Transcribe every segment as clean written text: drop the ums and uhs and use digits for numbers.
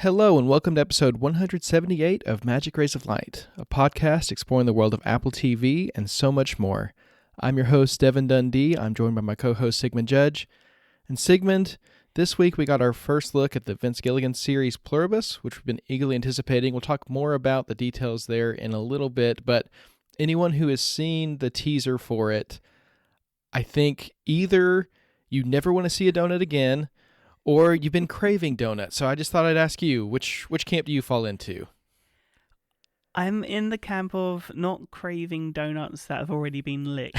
Hello and welcome to episode 178 of Magic Rays of Light, a podcast exploring the world of Apple TV and so much more. I'm your host, Devon Dundee. I'm joined by my co-host, Sigmund Judge. And Sigmund, this week we got our first look at the Vince Gilligan series Pluribus, which we've been eagerly anticipating. We'll talk more about the details there in a little bit, but anyone who has seen the teaser for it, I think either you never want to see a donut again, or you've been craving donuts. So I just thought I'd ask you, which camp do you fall into? I'm in the camp of not craving donuts that have already been licked.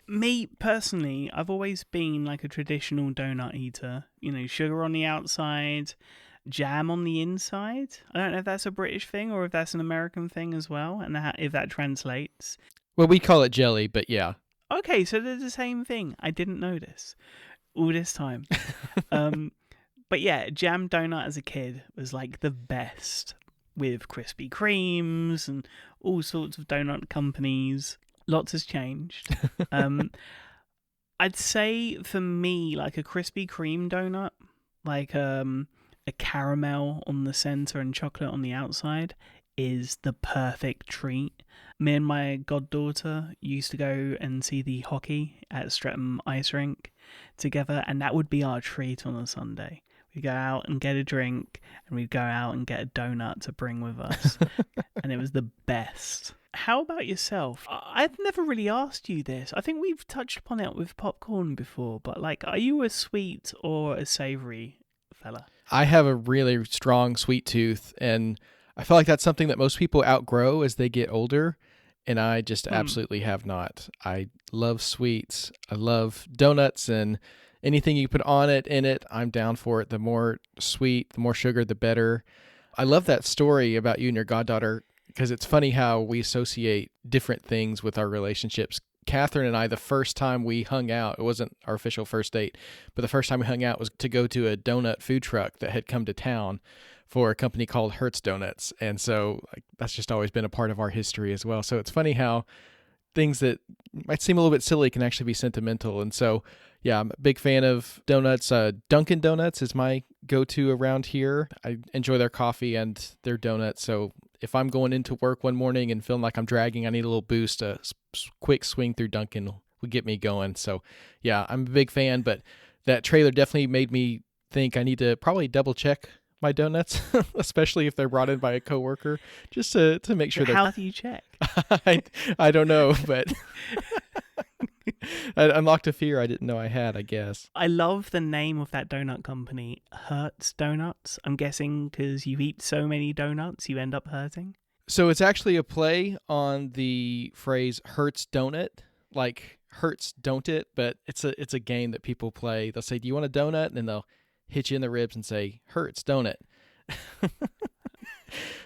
Me, personally, I've always been like a traditional donut eater. You know, sugar on the outside, jam on the inside. I don't know if that's a British thing or if that's an American thing as well, and if that translates. Well, we call it jelly, but yeah. Okay, so they're the same thing. I didn't notice all this time. But yeah, jam donut as a kid was like the best, with Krispy Kremes and all sorts of donut companies. Lots has changed. I'd say for me, like a Krispy Kreme donut, like a caramel on the center and chocolate on the outside, is the perfect treat. Me and my goddaughter used to go and see the hockey at Streatham Ice Rink together, and that would be our treat on a Sunday. We'd go out and get a drink, and we'd go out and get a donut to bring with us, and it was the best. How about yourself? I've never really asked you this. I think we've touched upon it with popcorn before, but like, are you a sweet or a savory fella? I have a really strong sweet tooth, and I feel like that's something that most people outgrow as they get older, and I just absolutely have not. I love sweets. I love donuts, and anything you put on it, in it, I'm down for it. The more sweet, the more sugar, the better. I love that story about you and your goddaughter, because it's funny how we associate different things with our relationships. Catherine and I, the first time we hung out, it wasn't our official first date, but the first time we hung out was to go to a donut food truck that had come to town for a company called Hertz Donuts. And so that's just always been a part of our history as well. So it's funny how things that might seem a little bit silly can actually be sentimental. And so, yeah, I'm a big fan of donuts. Dunkin' Donuts is my go-to around here. I enjoy their coffee and their donuts. So if I'm going into work one morning and feeling like I'm dragging, I need a little boost, a quick swing through Dunkin' would get me going. So, yeah, I'm a big fan, but that trailer definitely made me think I need to probably double-check my donuts, especially if they're brought in by a coworker, just to make sure. How do you check? I don't know, but I unlocked a fear I didn't know I had, I guess. I love the name of that donut company, Hertz Donuts. I'm guessing because you eat so many donuts, you end up hurting. So it's actually a play on the phrase Hertz Donut, like Hertz Don't It, but it's a game that people play. They'll say, "Do you want a donut?" And then they'll hit you in the ribs and say, "Hurts, don't it?"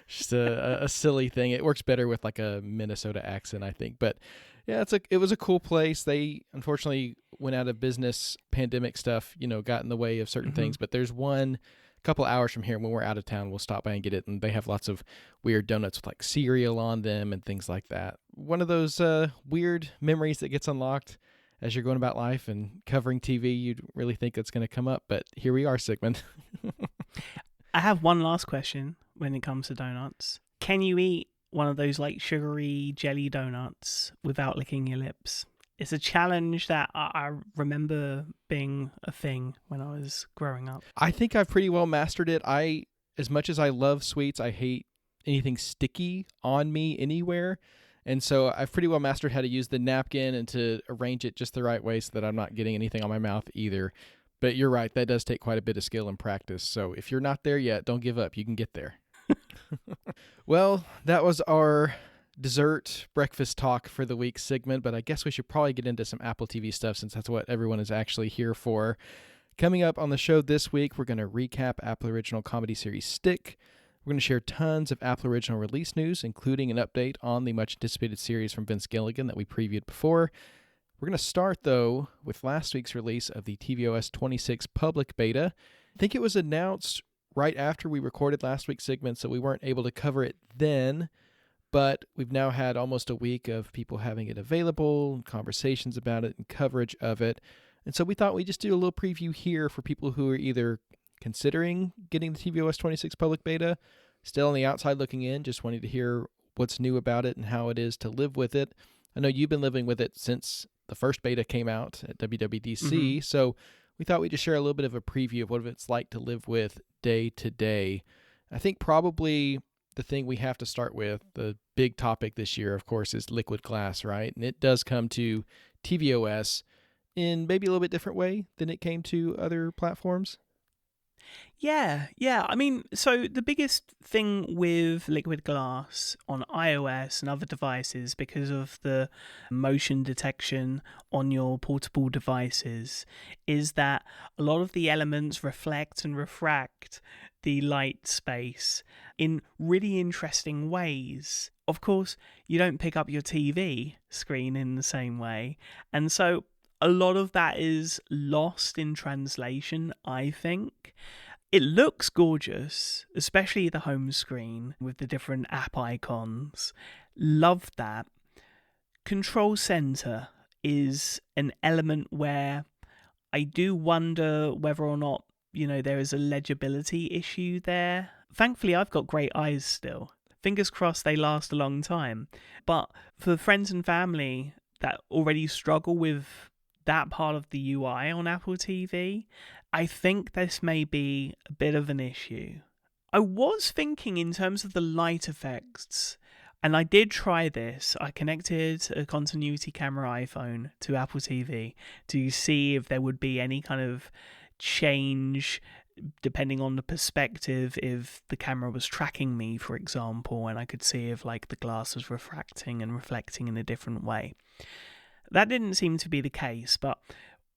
Just a silly thing. It works better with like a Minnesota accent, I think. But yeah, it was a cool place. They unfortunately went out of business. Pandemic stuff, got in the way of certain things. But there's one couple hours from here when we're out of town, we'll stop by and get it. And they have lots of weird donuts with like cereal on them and things like that. One of those weird memories that gets unlocked as you're going about life and covering TV. You'd really think it's going to come up, but here we are, Sigmund. I have one last question when it comes to donuts. Can you eat one of those like sugary jelly donuts without licking your lips? It's a challenge that I remember being a thing when I was growing up. I think I've pretty well mastered it. As much as I love sweets, I hate anything sticky on me anywhere. And so I've pretty well mastered how to use the napkin and to arrange it just the right way so that I'm not getting anything on my mouth either. But you're right, that does take quite a bit of skill and practice. So if you're not there yet, don't give up. You can get there. Well, that was our dessert breakfast talk for the week, Sigmund, but I guess we should probably get into some Apple TV stuff since that's what everyone is actually here for. Coming up on the show this week, we're going to recap Apple original comedy series Stick. We're going to share tons of Apple original release news, including an update on the much-anticipated series from Vince Gilligan that we previewed before. We're going to start, though, with last week's release of the tvOS 26 public beta. I think it was announced right after we recorded last week's segment, so we weren't able to cover it then, but we've now had almost a week of people having it available, conversations about it, and coverage of it. And so we thought we'd just do a little preview here for people who are either considering getting the tvOS 26 public beta, still on the outside looking in, just wanting to hear what's new about it and how it is to live with it. I know you've been living with it since the first beta came out at WWDC, so we thought we'd just share a little bit of a preview of what it's like to live with day to day. I think probably the thing we have to start with, the big topic this year, of course, is liquid glass, right? And it does come to tvOS in maybe a little bit different way than it came to other platforms. Yeah. I mean, so the biggest thing with liquid glass on iOS and other devices, because of the motion detection on your portable devices, is that a lot of the elements reflect and refract the light space in really interesting ways. Of course, you don't pick up your TV screen in the same way, and so a lot of that is lost in translation, I think. It looks gorgeous, especially the home screen with the different app icons. Love that. Control Center is an element where I do wonder whether or not, there is a legibility issue there. Thankfully, I've got great eyes still. Fingers crossed they last a long time. But for friends and family that already struggle with that part of the UI on Apple TV, I think this may be a bit of an issue. I was thinking in terms of the light effects, and I did try this. I connected a continuity camera iPhone to Apple TV to see if there would be any kind of change depending on the perspective, if the camera was tracking me, for example, and I could see if the glass was refracting and reflecting in a different way. That didn't seem to be the case, but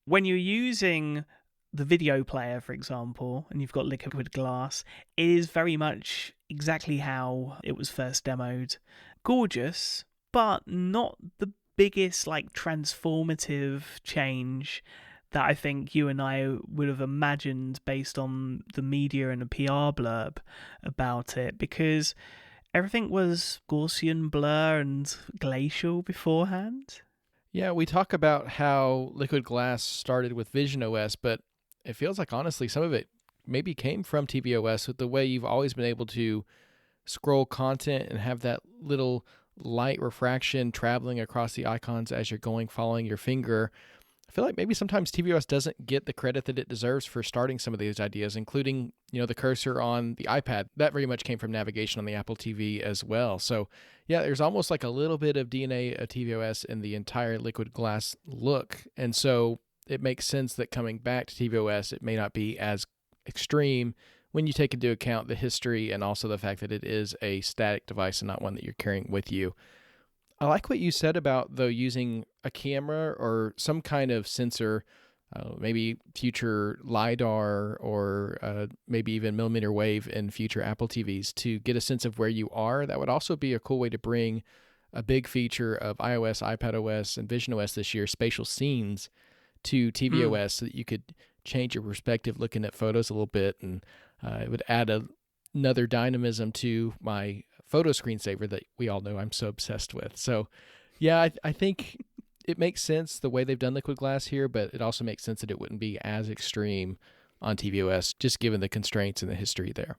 when you're using the video player, for example, and you've got liquid glass, it is very much exactly how it was first demoed. Gorgeous, but not the biggest transformative change that I think you and I would have imagined based on the media and the PR blurb about it, because everything was Gaussian blur and glacial beforehand. Yeah, we talk about how liquid glass started with visionOS, but it feels like, honestly, some of it maybe came from tvOS with the way you've always been able to scroll content and have that little light refraction traveling across the icons as you're going, following your finger. I feel like maybe sometimes tvOS doesn't get the credit that it deserves for starting some of these ideas, including, the cursor on the iPad. That very much came from navigation on the Apple TV as well. So yeah, there's almost like a little bit of DNA of tvOS in the entire liquid glass look. And so it makes sense that coming back to tvOS, it may not be as extreme when you take into account the history and also the fact that it is a static device and not one that you're carrying with you. I like what you said about, though, using a camera or some kind of sensor, maybe future LiDAR or maybe even millimeter wave in future Apple TVs to get a sense of where you are. That would also be a cool way to bring a big feature of iOS, iPadOS, and visionOS this year, spatial scenes, to tvOS so that you could change your perspective looking at photos a little bit, and it would add another dynamism to my photo screensaver that we all know I'm so obsessed with. So yeah, I think it makes sense the way they've done liquid glass here, but it also makes sense that it wouldn't be as extreme on tvOS, just given the constraints and the history there.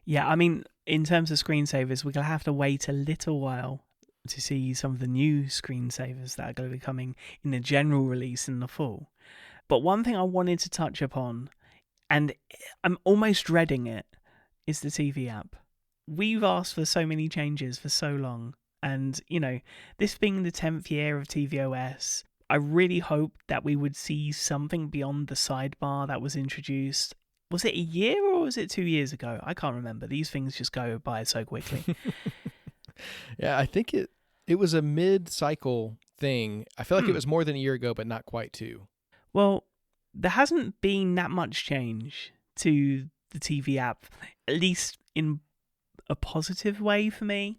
Yeah, I mean, in terms of screensavers, we're going to have to wait a little while to see some of the new screensavers that are going to be coming in the general release in the fall. But one thing I wanted to touch upon, and I'm almost dreading it, is the TV app. We've asked for so many changes for so long. And, this being the 10th year of tvOS, I really hoped that we would see something beyond the sidebar that was introduced. Was it a year or was it 2 years ago? I can't remember. These things just go by so quickly. Yeah, I think it was a mid-cycle thing. I feel like it was more than a year ago, but not quite two. Well, there hasn't been that much change to the TV app, at least in a positive way for me.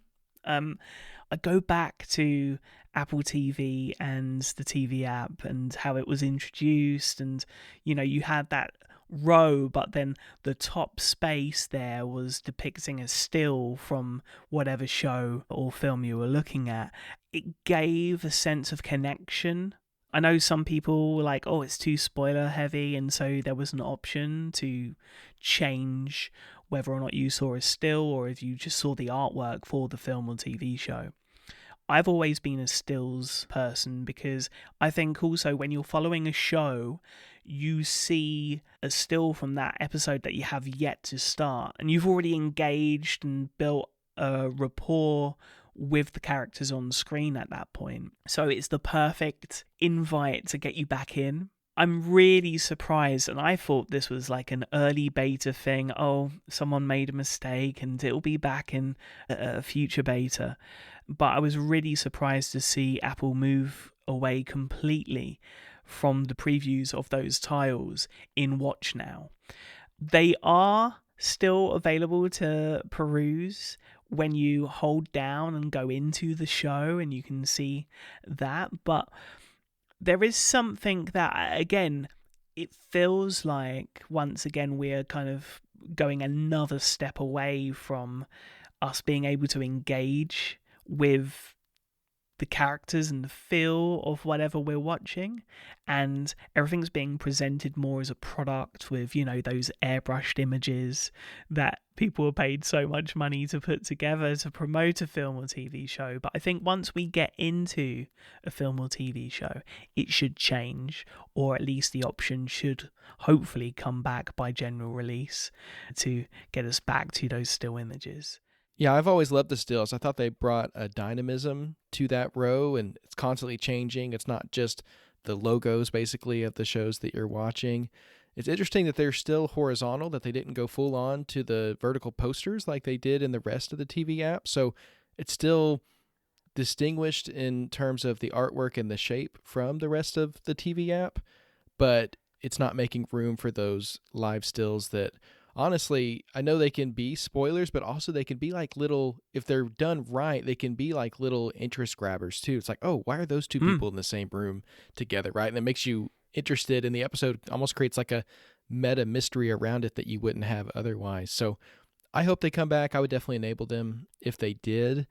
I go back to Apple TV and the TV app and how it was introduced, and you had that row, but then the top space there was depicting a still from whatever show or film you were looking at. It gave a sense of connection. I know some people were like, oh, it's too spoiler heavy, and so there was an option to change whether or not you saw a still or if you just saw the artwork for the film or TV show. I've always been a stills person because I think also when you're following a show, you see a still from that episode that you have yet to start, and you've already engaged and built a rapport with the characters on screen at that point. So it's the perfect invite to get you back in. I'm really surprised, and I thought this was like an early beta thing. Oh, someone made a mistake and it'll be back in a future beta. But I was really surprised to see Apple move away completely from the previews of those tiles in Watch Now. They are still available to peruse when you hold down and go into the show, and you can see that. But there is something that, again, it feels like once again we're kind of going another step away from us being able to engage with the characters and the feel of whatever we're watching, and everything's being presented more as a product with, you know, those airbrushed images that people are paid so much money to put together to promote a film or TV show. But I think once we get into a film or TV show, it should change, or at least the option should hopefully come back by general release to get us back to those still images. Yeah, I've always loved the stills. I thought they brought a dynamism to that row, and it's constantly changing. It's not just the logos, basically, of the shows that you're watching. It's interesting that they're still horizontal, that they didn't go full on to the vertical posters like they did in the rest of the TV app. So it's still distinguished in terms of the artwork and the shape from the rest of the TV app, but it's not making room for those live stills that, honestly, I know they can be spoilers, but also they can be like little, if they're done right, they can be like little interest grabbers too. It's like, oh, why are those two people in the same room together, right? And it makes you interested in the episode, almost creates like a meta mystery around it that you wouldn't have otherwise. So I hope they come back. I would definitely enable them if they did.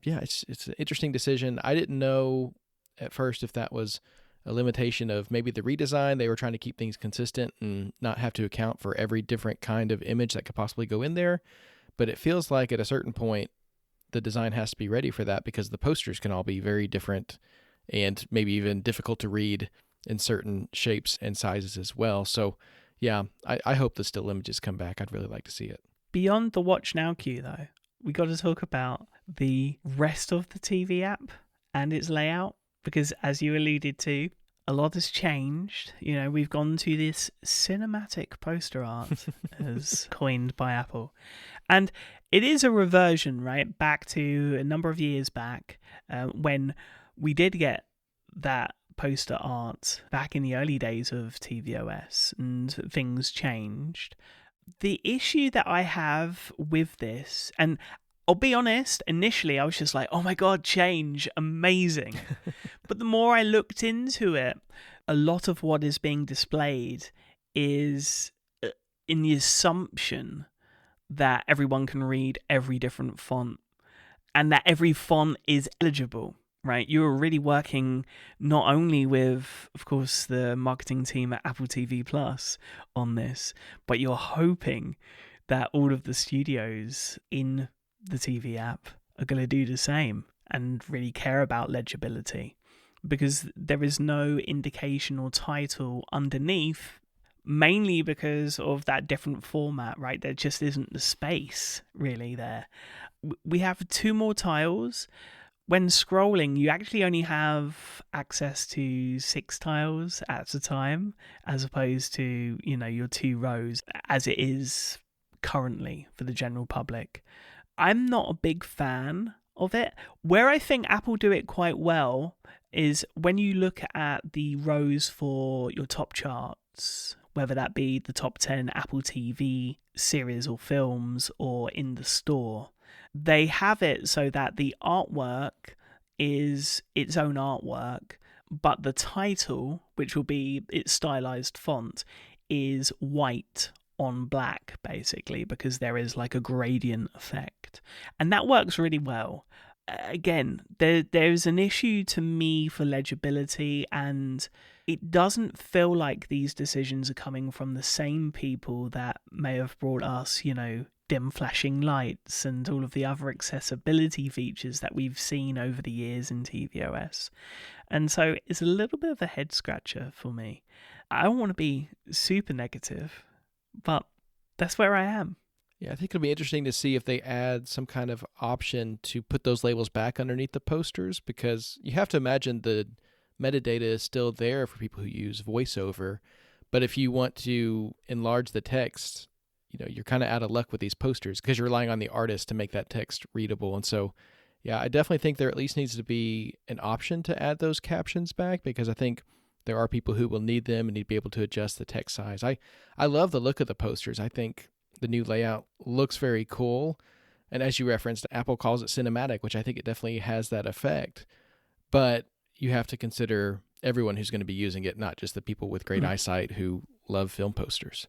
Yeah, it's an interesting decision. I didn't know at first if that was a limitation of maybe the redesign. They were trying to keep things consistent and not have to account for every different kind of image that could possibly go in there. But it feels like at a certain point, the design has to be ready for that, because the posters can all be very different and maybe even difficult to read in certain shapes and sizes as well. So yeah, I hope the still images come back. I'd really like to see it. Beyond the Watch Now queue, though, we got to talk about the rest of the TV app and its layout, because as you alluded to, a lot has changed. You know, we've gone to this cinematic poster art, as coined by Apple. And it is a reversion, right, back to a number of years back, when we did get that poster art back in the early days of tvOS, and things changed. The issue that I have with this, and I'll be honest, initially I was just like, oh my God, change, amazing. But the more I looked into it, a lot of what is being displayed is in the assumption that everyone can read every different font, and that every font is eligible, right? You're really working not only with, of course, the marketing team at Apple TV Plus on this, but you're hoping that all of the studios in the TV app are going to do the same and really care about legibility, because there is no indication or title underneath, mainly because of that different format, right? There just isn't the space really there. We have 2 more tiles. When scrolling, you actually only have access to 6 tiles at a time, as opposed to, you know, your 2 rows as it is currently for the general public. I'm not a big fan of it. Where I think Apple do it quite well is when you look at the rows for your top charts, whether that be the top 10 Apple TV series or films or in the store, they have it so that the artwork is its own artwork, but the title, which will be its stylized font, is white on black, basically, because there is like a gradient effect. And that works really well. again, there's an issue to me for legibility, and it doesn't feel like these decisions are coming from the same people that may have brought us, dim flashing lights and all of the other accessibility features that we've seen over the years in tvOS. And so it's a little bit of a head scratcher for me. I don't want to be super negative, but that's where I am. Yeah, I think it'll be interesting to see if they add some kind of option to put those labels back underneath the posters, because you have to imagine the metadata is still there for people who use VoiceOver. But if you want to enlarge the text, you're kind of out of luck with these posters because you're relying on the artist to make that text readable. And so, yeah, I definitely think there at least needs to be an option to add those captions back, because I think there are people who will need them and need to be able to adjust the text size. I love the look of the posters. I think the new layout looks very cool. And as you referenced, Apple calls it cinematic, which I think it definitely has that effect. But you have to consider everyone who's going to be using it, not just the people with great eyesight who love film posters.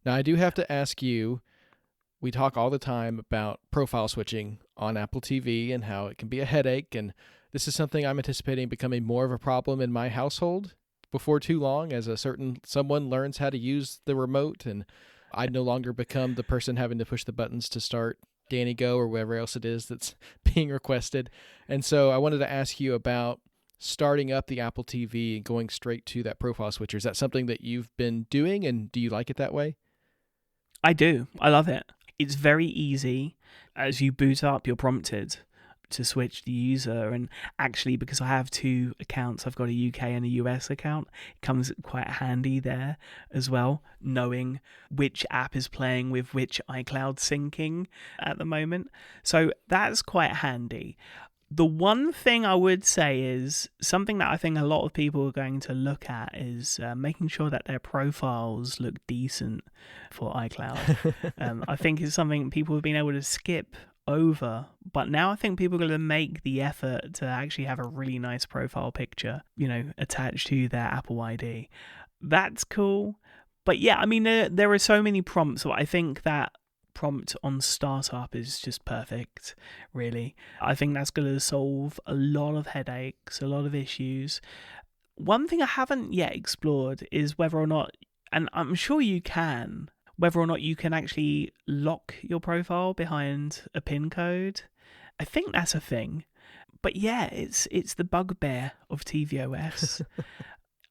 Now, I do have to ask you, we talk all the time about profile switching on Apple TV and how it can be a headache, and this is something I'm anticipating becoming more of a problem in my household before too long, as someone learns how to use the remote, and I no longer become the person having to push the buttons to start Danny Go or whatever else it is that's being requested. And so I wanted to ask you about starting up the Apple TV and going straight to that profile switcher. Is that something that you've been doing, and do you like it that way? I do. I love it. It's very easy. As you boot up, you're prompted to switch the user. And actually, because I have two accounts, I've got a UK and a US account, it comes quite handy there as well, knowing which app is playing with which iCloud syncing at the moment. So that's quite handy. The one thing I would say is something that I think a lot of people are going to look at is making sure that their profiles look decent for iCloud. I think it's something people have been able to skip over, but now I think people are going to make the effort to actually have a really nice profile picture, attached to their Apple ID. That's cool. But yeah, I mean, there are so many prompts, so I think that prompt on startup is just perfect, really. I think that's going to solve a lot of headaches, a lot of issues. One thing I haven't yet explored is whether or not, and I'm sure you can, whether or not you can actually lock your profile behind a PIN code. I think that's a thing. But yeah, it's the bugbear of tvOS.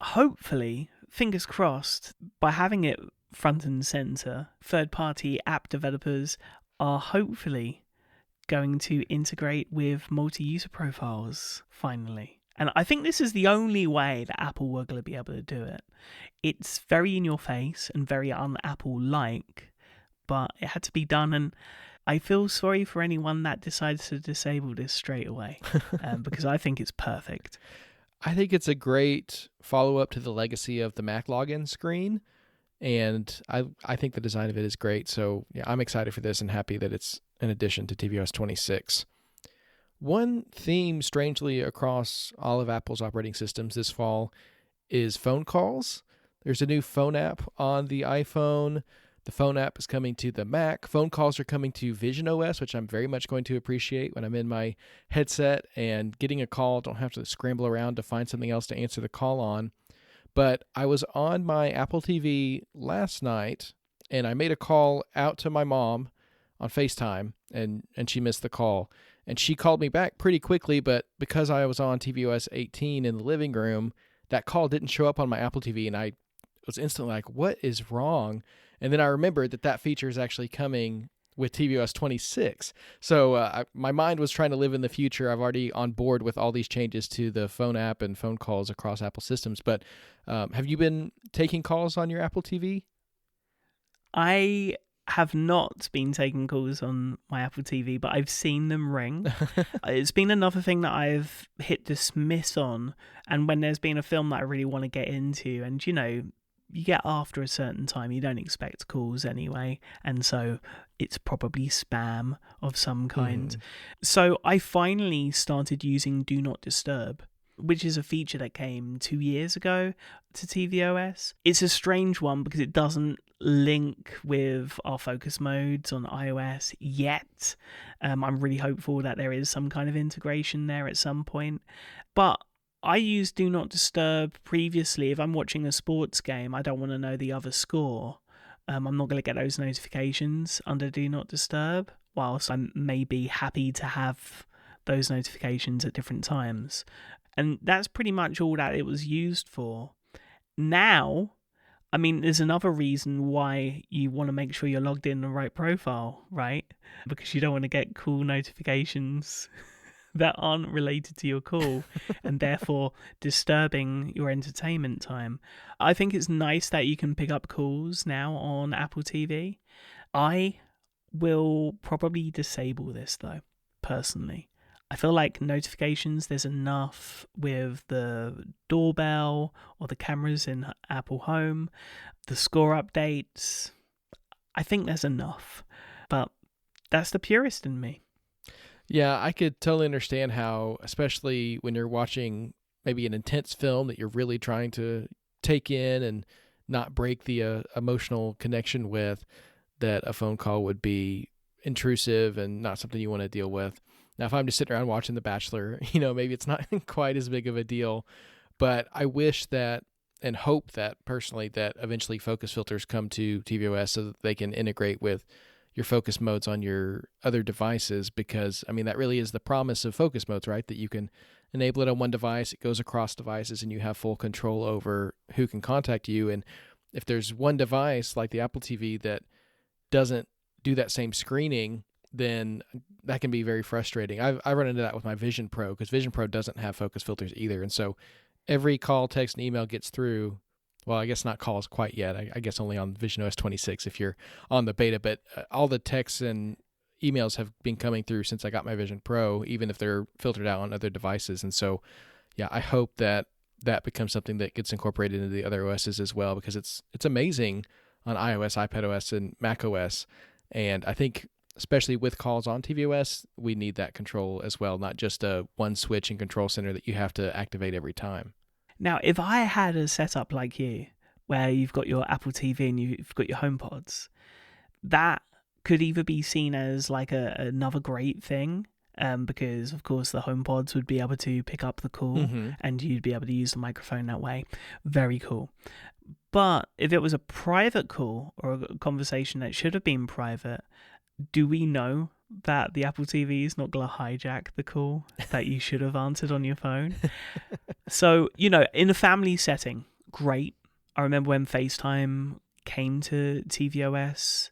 Hopefully, fingers crossed, by having it front and center, third-party app developers are hopefully going to integrate with multi-user profiles finally. And I think this is the only way that Apple were going to be able to do it. It's very in your face and very un-Apple-like, but it had to be done, and I feel sorry for anyone that decides to disable this straight away, because I think it's perfect. I think it's a great follow-up to the legacy of the Mac login screen. And I think the design of it is great. So yeah, I'm excited for this and happy that it's an addition to tvOS 26. One theme, strangely, across all of Apple's operating systems this fall is phone calls. There's a new phone app on the iPhone. The phone app is coming to the Mac. Phone calls are coming to Vision OS, which I'm very much going to appreciate when I'm in my headset and getting a call. Don't have to scramble around to find something else to answer the call on. But I was on my Apple TV last night, and I made a call out to my mom on FaceTime, and she missed the call. And she called me back pretty quickly, but because I was on tvOS 18 in the living room, that call didn't show up on my Apple TV, and I was instantly like, what is wrong? And then I remembered that feature is actually coming with tvOS 26. So my mind was trying to live in the future. I've already on board with all these changes to the phone app and phone calls across Apple systems. But have you been taking calls on your Apple TV? I have not been taking calls on my Apple TV, but I've seen them ring. It's been another thing that I've hit dismiss on. And when there's been a film that I really want to get into, and you get after a certain time, you don't expect calls anyway, and so it's probably spam of some kind. So I finally started using Do Not Disturb which is a feature that came 2 years ago to tvOS. It's a strange one because it doesn't link with our focus modes on iOS yet. I'm really hopeful that there is some kind of integration there at some point. But I used Do Not Disturb previously. If I'm watching a sports game, I don't want to know the other score. I'm not going to get those notifications under Do Not Disturb, whilst I may be happy to have those notifications at different times. And that's pretty much all that it was used for. Now, I mean, there's another reason why you want to make sure you're logged in the right profile, right? Because you don't want to get cool notifications that aren't related to your call and therefore disturbing your entertainment time. I think it's nice that you can pick up calls now on Apple TV. I will probably disable this though, personally. I feel like notifications, there's enough with the doorbell or the cameras in Apple Home, the score updates. I think there's enough, but that's the purist in me. Yeah, I could totally understand how, especially when you're watching maybe an intense film that you're really trying to take in and not break the emotional connection with, that a phone call would be intrusive and not something you want to deal with. Now, if I'm just sitting around watching The Bachelor, maybe it's not quite as big of a deal, but I wish that and hope that personally that eventually focus filters come to tvOS so that they can integrate with your focus modes on your other devices, because that really is the promise of focus modes, right? That you can enable it on one device, it goes across devices, and you have full control over who can contact you. And if there's one device like the Apple TV that doesn't do that same screening, then that can be very frustrating. I run into that with my Vision Pro, because Vision Pro doesn't have focus filters either. And so every call, text, and email gets through. Well, I guess not calls quite yet. I guess only on Vision OS 26 if you're on the beta. But all the texts and emails have been coming through since I got my Vision Pro, even if they're filtered out on other devices. And so, yeah, I hope that becomes something that gets incorporated into the other OSs as well, because it's amazing on iOS, iPadOS, and macOS. And I think, especially with calls on tvOS, we need that control as well, not just a one switch and control center that you have to activate every time. Now, if I had a setup like you, where you've got your Apple TV and you've got your HomePods, that could either be seen as like another great thing, because of course the HomePods would be able to pick up the call and you'd be able to use the microphone that way. Very cool. But if it was a private call or a conversation that should have been private, do we know that the Apple TV is not going to hijack the call that you should have answered on your phone? So, in a family setting, great. I remember when FaceTime came to tvOS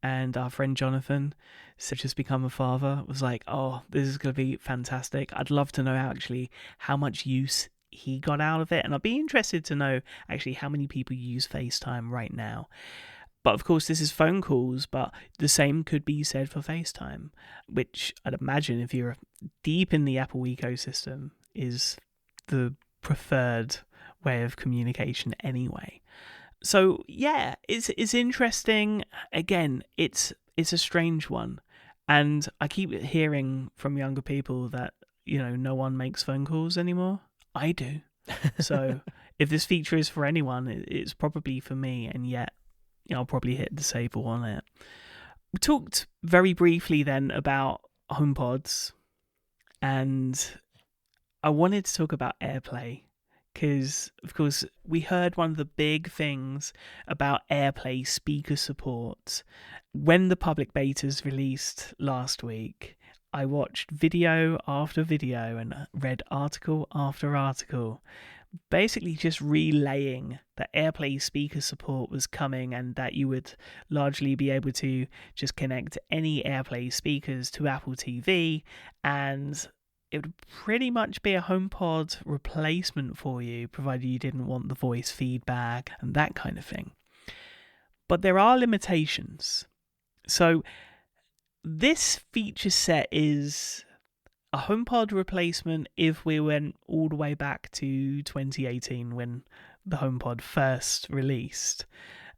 and our friend Jonathan, just become a father, was like, oh, this is going to be fantastic. I'd love to know actually how much use he got out of it. And I'd be interested to know actually how many people use FaceTime right now. But of course, this is phone calls, but the same could be said for FaceTime, which I'd imagine if you're deep in the Apple ecosystem is the preferred way of communication anyway. So yeah, it's interesting. Again, it's a strange one. And I keep hearing from younger people that, no one makes phone calls anymore. I do. So if this feature is for anyone, it's probably for me, and yet I'll probably hit disable on it. We talked very briefly then about HomePods, and I wanted to talk about AirPlay because, of course, we heard one of the big things about AirPlay speaker support. When the public betas released last week, I watched video after video and read article after article, basically just relaying that AirPlay speaker support was coming and that you would largely be able to just connect any AirPlay speakers to Apple TV, and it would pretty much be a HomePod replacement for you, provided you didn't want the voice feedback and that kind of thing. But there are limitations. So this feature set is a HomePod replacement if we went all the way back to 2018 when the HomePod first released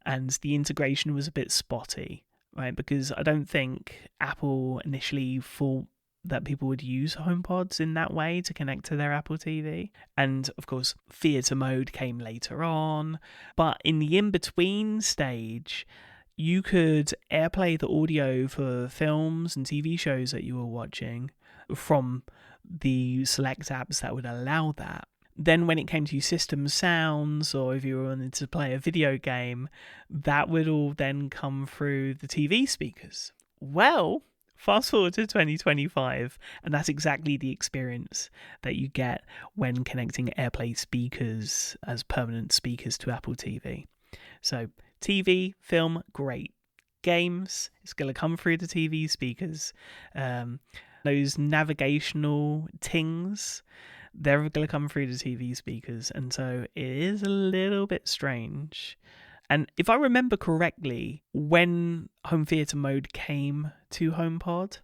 and the integration was a bit spotty, right? Because I don't think Apple initially thought that people would use HomePods in that way to connect to their Apple TV. And of course, theatre mode came later on. But in the in-between stage, you could AirPlay the audio for films and TV shows that you were watching from the select apps that would allow that. Then when it came to system sounds, or if you wanted to play a video game, that would all then come through the TV speakers. Well, fast forward to 2025, and that's exactly the experience that you get when connecting AirPlay speakers as permanent speakers to Apple TV. So TV, film, great. Games, it's going to come through the TV speakers. Those navigational tings, they're going to come through the TV speakers. And so it is a little bit strange. And if I remember correctly, when home theater mode came to HomePod,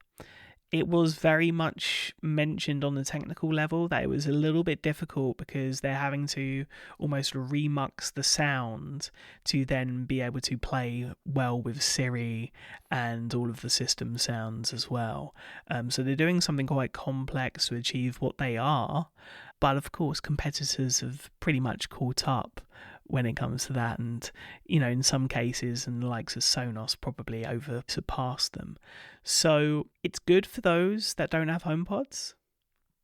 it was very much mentioned on the technical level that it was a little bit difficult because they're having to almost remux the sound to then be able to play well with Siri and all of the system sounds as well. So they're doing something quite complex to achieve what they are. But of course, competitors have pretty much caught up when it comes to that, and in some cases, and the likes of Sonos probably over surpassed them. So it's good for those that don't have HomePods,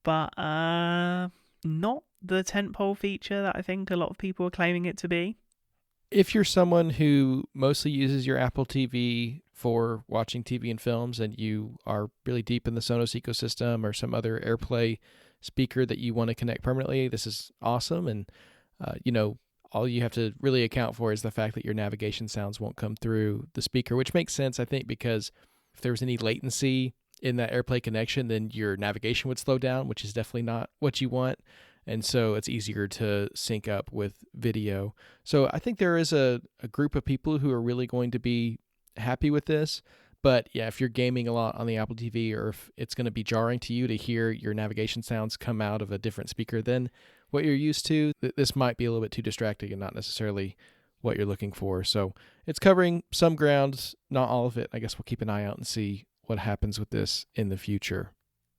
but not the tentpole feature that I think a lot of people are claiming it to be. If you're someone who mostly uses your Apple TV for watching TV and films, and you are really deep in the Sonos ecosystem or some other AirPlay speaker that you want to connect permanently, this is awesome. And all you have to really account for is the fact that your navigation sounds won't come through the speaker, which makes sense, I think, because if there was any latency in that AirPlay connection, then your navigation would slow down, which is definitely not what you want. And so it's easier to sync up with video. So I think there is a group of people who are really going to be happy with this. But yeah, if you're gaming a lot on the Apple TV, or if it's going to be jarring to you to hear your navigation sounds come out of a different speaker than what you're used to, this might be a little bit too distracting and not necessarily what you're looking for. So it's covering some ground, not all of it. I guess we'll keep an eye out and see what happens with this in the future.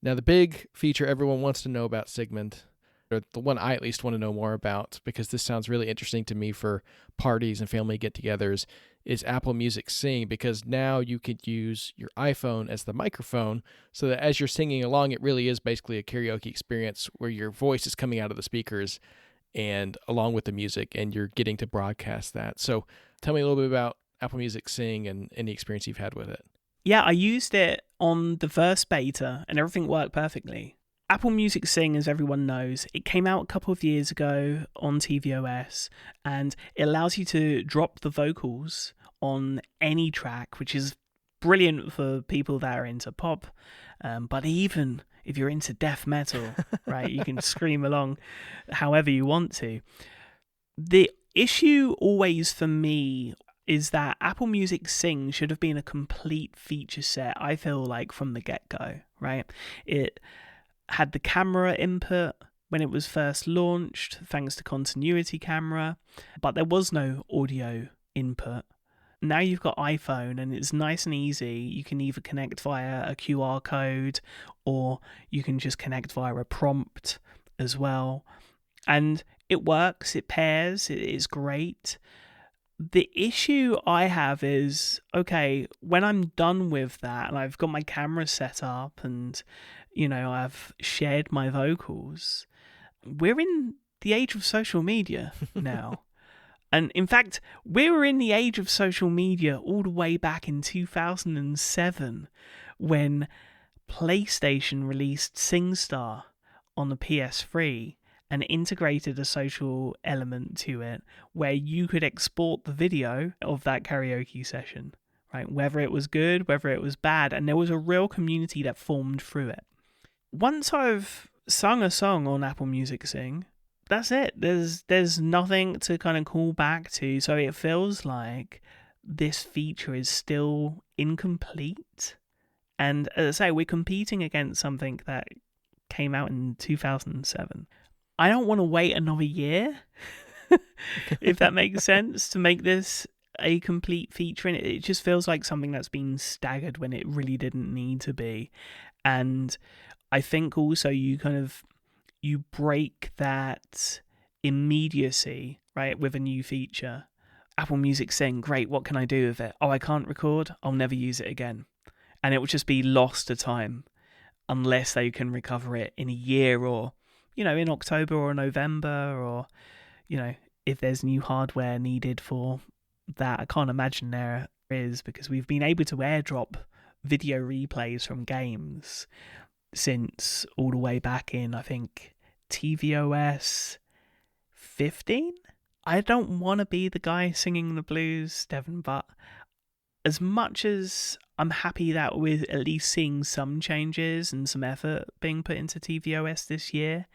Now, the big feature everyone wants to know about, Sigmund, or the one I at least want to know more about, because this sounds really interesting to me for parties and family get-togethers, is Apple Music Sing, because now you could use your iPhone as the microphone so that as you're singing along, it really is basically a karaoke experience where your voice is coming out of the speakers and along with the music, and you're getting to broadcast that. So tell me a little bit about Apple Music Sing and any experience you've had with it. Yeah, I used it on the first beta and everything worked perfectly. Apple Music Sing, as everyone knows, it came out a couple of years ago on tvOS, and it allows you to drop the vocals on any track, which is brilliant for people that are into pop, but even if you're into death metal, right, you can scream along however you want to. The issue always for me is that Apple Music Sing should have been a complete feature set, I feel like, from the get-go, right? It had the camera input when it was first launched, thanks to continuity camera, but there was no audio input. Now you've got iPhone and it's nice and easy. You can either connect via a QR code or you can just connect via a prompt as well. And it works, it pairs, it is great. The issue I have is, okay, when I'm done with that and I've got my camera set up and I've shared my vocals, we're in the age of social media now. And in fact, we were in the age of social media all the way back in 2007 when PlayStation released SingStar on the PS3 and integrated a social element to it where you could export the video of that karaoke session, right? Whether it was good, whether it was bad, and there was a real community that formed through it. Once I've sung a song on Apple Music Sing, that's it. There's nothing to kind of call back to, so it feels like this feature is still incomplete. And as I say, we're competing against something that came out in 2007. I don't want to wait another year, if that makes sense, to make this a complete feature. And it just feels like something that's been staggered when it really didn't need to be. And I think also you break that immediacy, right, with a new feature. Apple Music saying, great, what can I do with it? Oh, I can't record? I'll never use it again. And it will just be lost to time unless they can recover it in a year or, in October or November, or, if there's new hardware needed for that. I can't imagine there is, because we've been able to airdrop video replays from games since all the way back in, I think, tvOS 15? I don't want to be the guy singing the blues, Devon, but as much as I'm happy that we're at least seeing some changes and some effort being put into tvOS this year,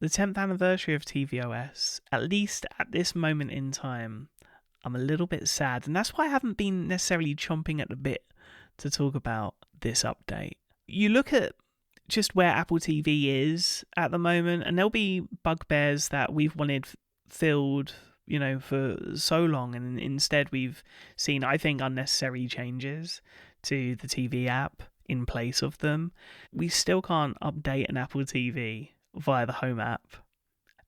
the 10th anniversary of tvOS, at least at this moment in time, I'm a little bit sad. And that's why I haven't been necessarily chomping at the bit to talk about this update. You look at just where Apple TV is at the moment, and there'll be bugbears that we've wanted filled, for so long, and instead we've seen, I think, unnecessary changes to the TV app in place of them. We still can't update an Apple TV via the Home app.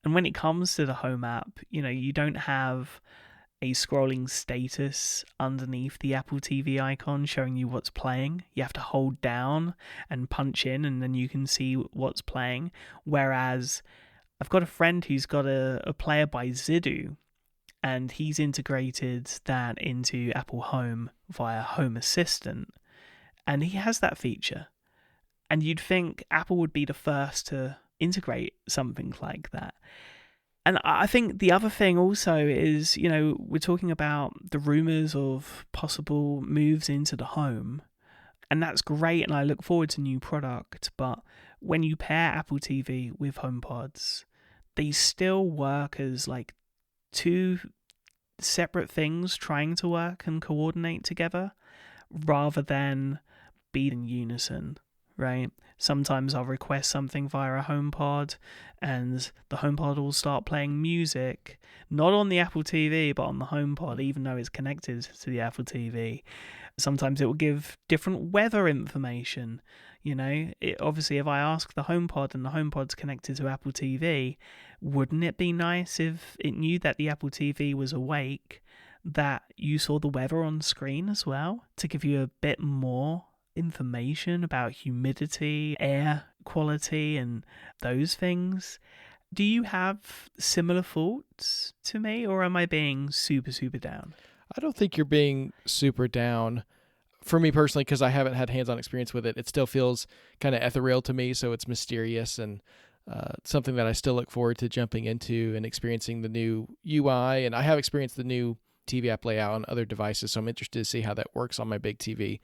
And when it comes to the Home app, you don't have a scrolling status underneath the Apple TV icon showing you what's playing. You have to hold down and punch in, and then you can see what's playing. Whereas I've got a friend who's got a player by Zidu, and he's integrated that into Apple Home via Home Assistant, and he has that feature. And you'd think Apple would be the first to integrate something like that. And I think the other thing also is, we're talking about the rumors of possible moves into the home, and that's great, and I look forward to new product. But when you pair Apple TV with HomePods, they still work as like two separate things trying to work and coordinate together rather than be in unison, right? Sometimes I'll request something via a HomePod, and the HomePod will start playing music, not on the Apple TV, but on the HomePod, even though it's connected to the Apple TV. Sometimes it will give different weather information. Obviously, if I ask the HomePod and the HomePod's connected to Apple TV, wouldn't it be nice if it knew that the Apple TV was awake, that you saw the weather on screen as well, to give you a bit more information about humidity, air quality, and those things? Do you have similar thoughts to me, or am I being super, super down? I don't think you're being super down. For me personally, because I haven't had hands-on experience with it, it still feels kind of ethereal to me, so it's mysterious and something that I still look forward to jumping into and experiencing the new UI. And I have experienced the new TV app layout on other devices, so I'm interested to see how that works on my big TV.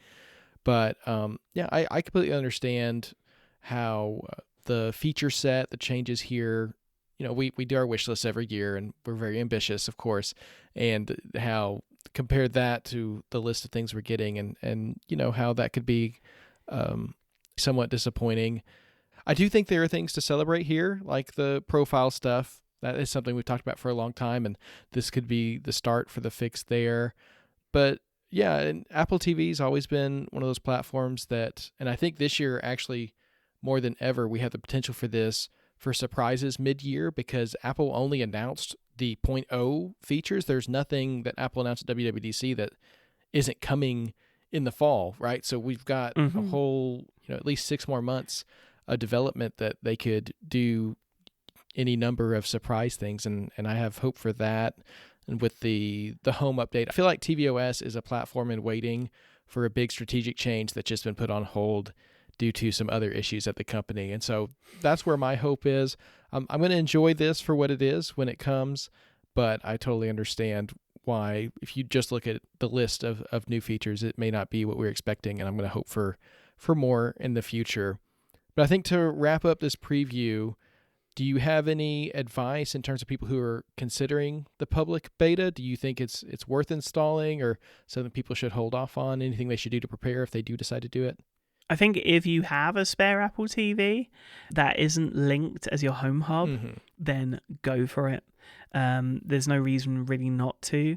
But I completely understand how the feature set, the changes here, we do our wish list every year, and we're very ambitious, of course, and how compare that to the list of things we're getting, and how that could be somewhat disappointing. I do think there are things to celebrate here, like the profile stuff. That is something we've talked about for a long time, and this could be the start for the fix there. But yeah, and Apple TV's always been one of those platforms that, and I think this year actually more than ever, we have the potential for this, for surprises mid-year, because Apple only announced the 0.0 features. There's nothing that Apple announced at WWDC that isn't coming in the fall, right? So we've got a whole, at least 6 more months of development that they could do any number of surprise things, and I have hope for that. And with the home update, I feel like tvOS is a platform in waiting for a big strategic change that's just been put on hold due to some other issues at the company. And so that's where my hope is. I'm going to enjoy this for what it is when it comes, but I totally understand why, if you just look at the list of new features, it may not be what we're expecting, and I'm going to hope for more in the future. But I think to wrap up this preview, do you have any advice in terms of people who are considering the public beta? Do you think it's worth installing, or something people should hold off on? Anything they should do to prepare if they do decide to do it? I think if you have a spare Apple TV that isn't linked as your home hub, then go for it. There's no reason really not to.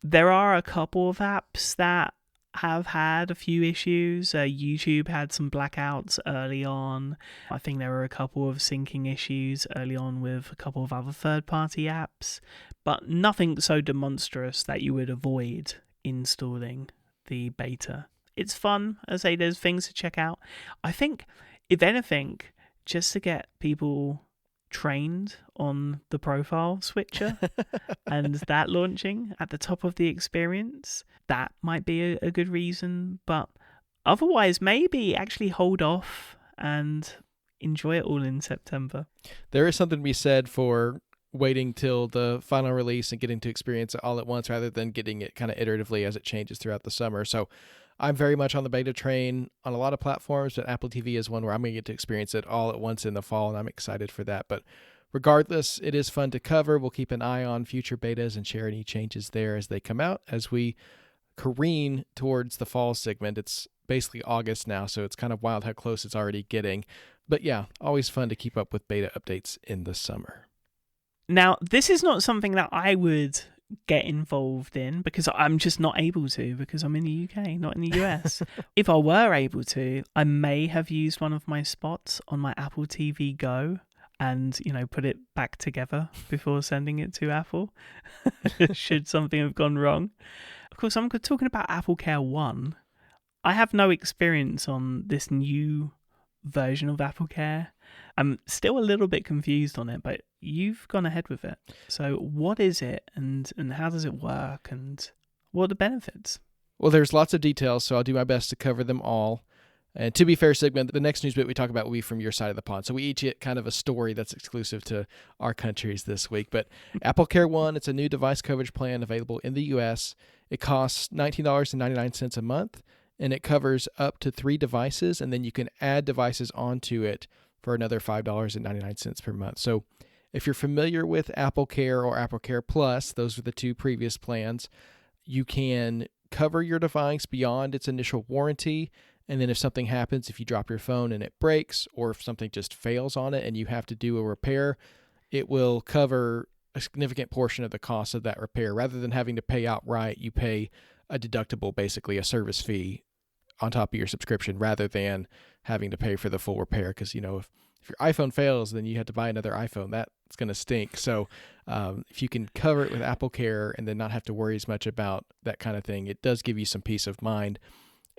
There are a couple of apps that have had a few issues. YouTube had some blackouts early on. I think there were a couple of syncing issues early on with a couple of other third-party apps, but nothing so demonstrous that you would avoid installing the beta. It's fun. As I say, there's things to check out. I think, if anything, just to get people trained on the profile switcher and that launching at the top of the experience, that might be a good reason. But otherwise, maybe actually hold off and enjoy it all in September. There is something to be said for waiting till the final release and getting to experience it all at once rather than getting it kind of iteratively as it changes throughout the summer. So I'm very much on the beta train on a lot of platforms, but Apple TV is one where I'm going to get to experience it all at once in the fall, and I'm excited for that. But regardless, it is fun to cover. We'll keep an eye on future betas and share any changes there as they come out as we careen towards the fall segment. It's basically August now, so it's kind of wild how close it's already getting. But yeah, always fun to keep up with beta updates in the summer. Now, this is not something that I would get involved in because I'm just not able to, because I'm in the UK, not in the US. If I were able to, I may have used one of my spots on my Apple TV Go and, put it back together before sending it to Apple should something have gone wrong. Of course, I'm talking about AppleCare 1. I have no experience on this new version of AppleCare. I'm still a little bit confused on it, but you've gone ahead with it. So what is it and how does it work and what are the benefits? Well, there's lots of details, so I'll do my best to cover them all. And to be fair, Sigmund, the next news bit we talk about will be from your side of the pond. So we each get kind of a story that's exclusive to our countries this week. But AppleCare 1, it's a new device coverage plan available in the US. It costs $19.99 a month, and it covers up to 3 devices, and then you can add devices onto it for another $5.99 per month. So if you're familiar with AppleCare or AppleCare Plus, those are the 2 previous plans, you can cover your device beyond its initial warranty. And then if something happens, if you drop your phone and it breaks, or if something just fails on it and you have to do a repair, it will cover a significant portion of the cost of that repair. Rather than having to pay outright, you pay a deductible, basically a service fee on top of your subscription, rather than having to pay for the full repair. Because, if your iPhone fails, then you have to buy another iPhone. That's going to stink. So if you can cover it with AppleCare and then not have to worry as much about that kind of thing, it does give you some peace of mind.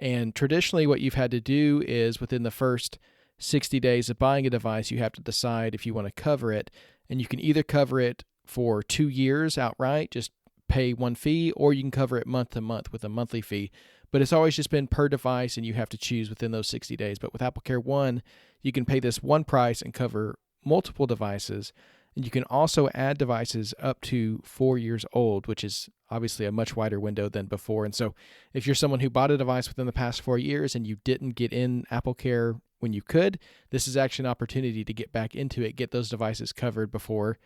And traditionally, what you've had to do is within the first 60 days of buying a device, you have to decide if you want to cover it. And you can either cover it for 2 years outright, just pay one fee, or you can cover it month to month with a monthly fee. But it's always just been per device, and you have to choose within those 60 days. But with AppleCare 1, you can pay this one price and cover multiple devices. And you can also add devices up to 4 years old, which is obviously a much wider window than before. And so if you're someone who bought a device within the past 4 years and you didn't get in AppleCare when you could, this is actually an opportunity to get back into it, get those devices covered before,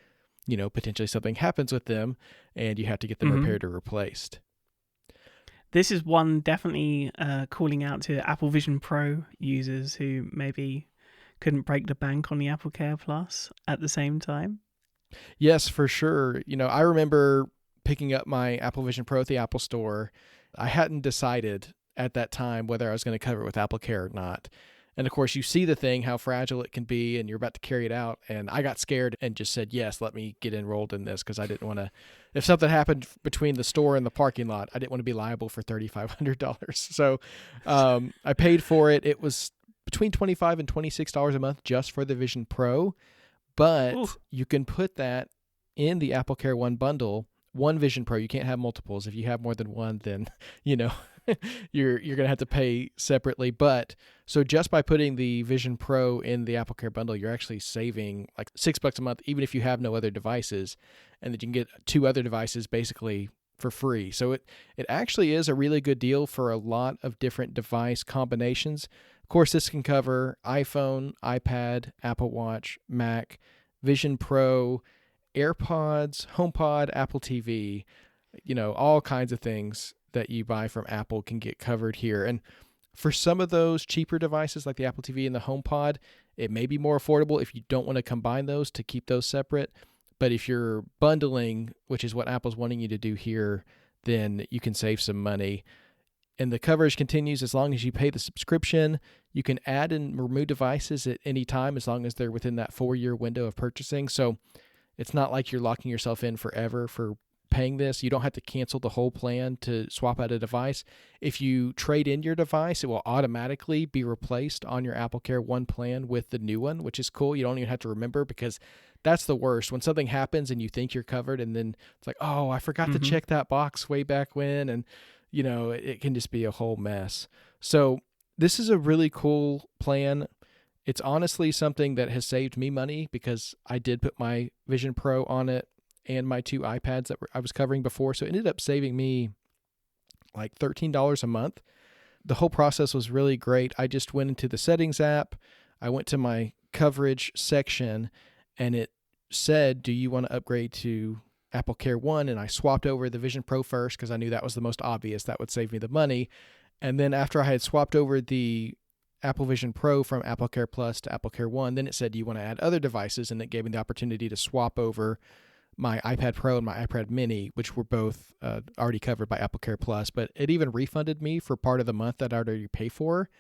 potentially something happens with them and you have to get them repaired or replaced. This is one definitely calling out to Apple Vision Pro users who maybe couldn't break the bank on the AppleCare Plus at the same time. Yes, for sure. I remember picking up my Apple Vision Pro at the Apple Store. I hadn't decided at that time whether I was going to cover it with AppleCare or not. And of course, you see the thing, how fragile it can be, and you're about to carry it out. And I got scared and just said, yes, let me get enrolled in this, because I didn't want to, if something happened between the store and the parking lot, I didn't want to be liable for $3,500. So I paid for it. It was between $25 and $26 a month just for the Vision Pro. But you can put that in the AppleCare 1 bundle, one Vision Pro. You can't have multiples. If you have more than one, then, you're going to have to pay separately. But so just by putting the Vision Pro in the AppleCare bundle, you're actually saving like $6 a month, even if you have no other devices, and that you can get 2 other devices basically for free. So it actually is a really good deal for a lot of different device combinations. Of course, this can cover iPhone, iPad, Apple Watch, Mac, Vision Pro, AirPods, HomePod, Apple TV, all kinds of things that you buy from Apple can get covered here. And for some of those cheaper devices like the Apple TV and the HomePod, it may be more affordable if you don't want to combine those to keep those separate. But if you're bundling, which is what Apple's wanting you to do here, then you can save some money. And the coverage continues as long as you pay the subscription. You can add and remove devices at any time as long as they're within that 4-year window of purchasing. So it's not like you're locking yourself in forever for paying this. You don't have to cancel the whole plan to swap out a device. If you trade in your device, it will automatically be replaced on your AppleCare One plan with the new one, which is cool. You don't even have to remember, because that's the worst. When something happens and you think you're covered, and then it's like, oh, I forgot to check that box way back when. And, it can just be a whole mess. So this is a really cool plan. It's honestly something that has saved me money, because I did put my Vision Pro on it and my 2 iPads that I was covering before. So it ended up saving me like $13 a month. The whole process was really great. I just went into the settings app. I went to my coverage section, and it said, do you want to upgrade to AppleCare One? And I swapped over the Vision Pro first, because I knew that was the most obvious. That would save me the money. And then after I had swapped over the Apple Vision Pro from AppleCare Plus to AppleCare One, then it said, do you want to add other devices? And it gave me the opportunity to swap over my iPad Pro and my iPad Mini, which were both already covered by AppleCare Plus, but it even refunded me for part of the month that I'd already pay for.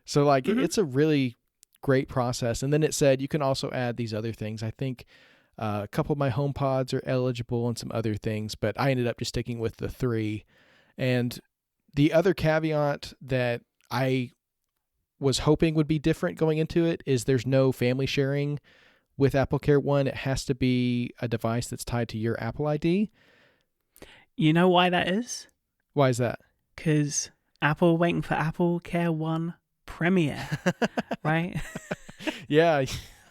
So it's a really great process. And then it said you can also add these other things. I think a couple of my HomePods are eligible and some other things, but I ended up just sticking with the 3. And the other caveat that I was hoping would be different going into it is there's no family sharing with AppleCare One. It has to be a device that's tied to your Apple ID. You know why that is? Why is that? Because Apple waiting for AppleCare One Premiere, right? Yeah,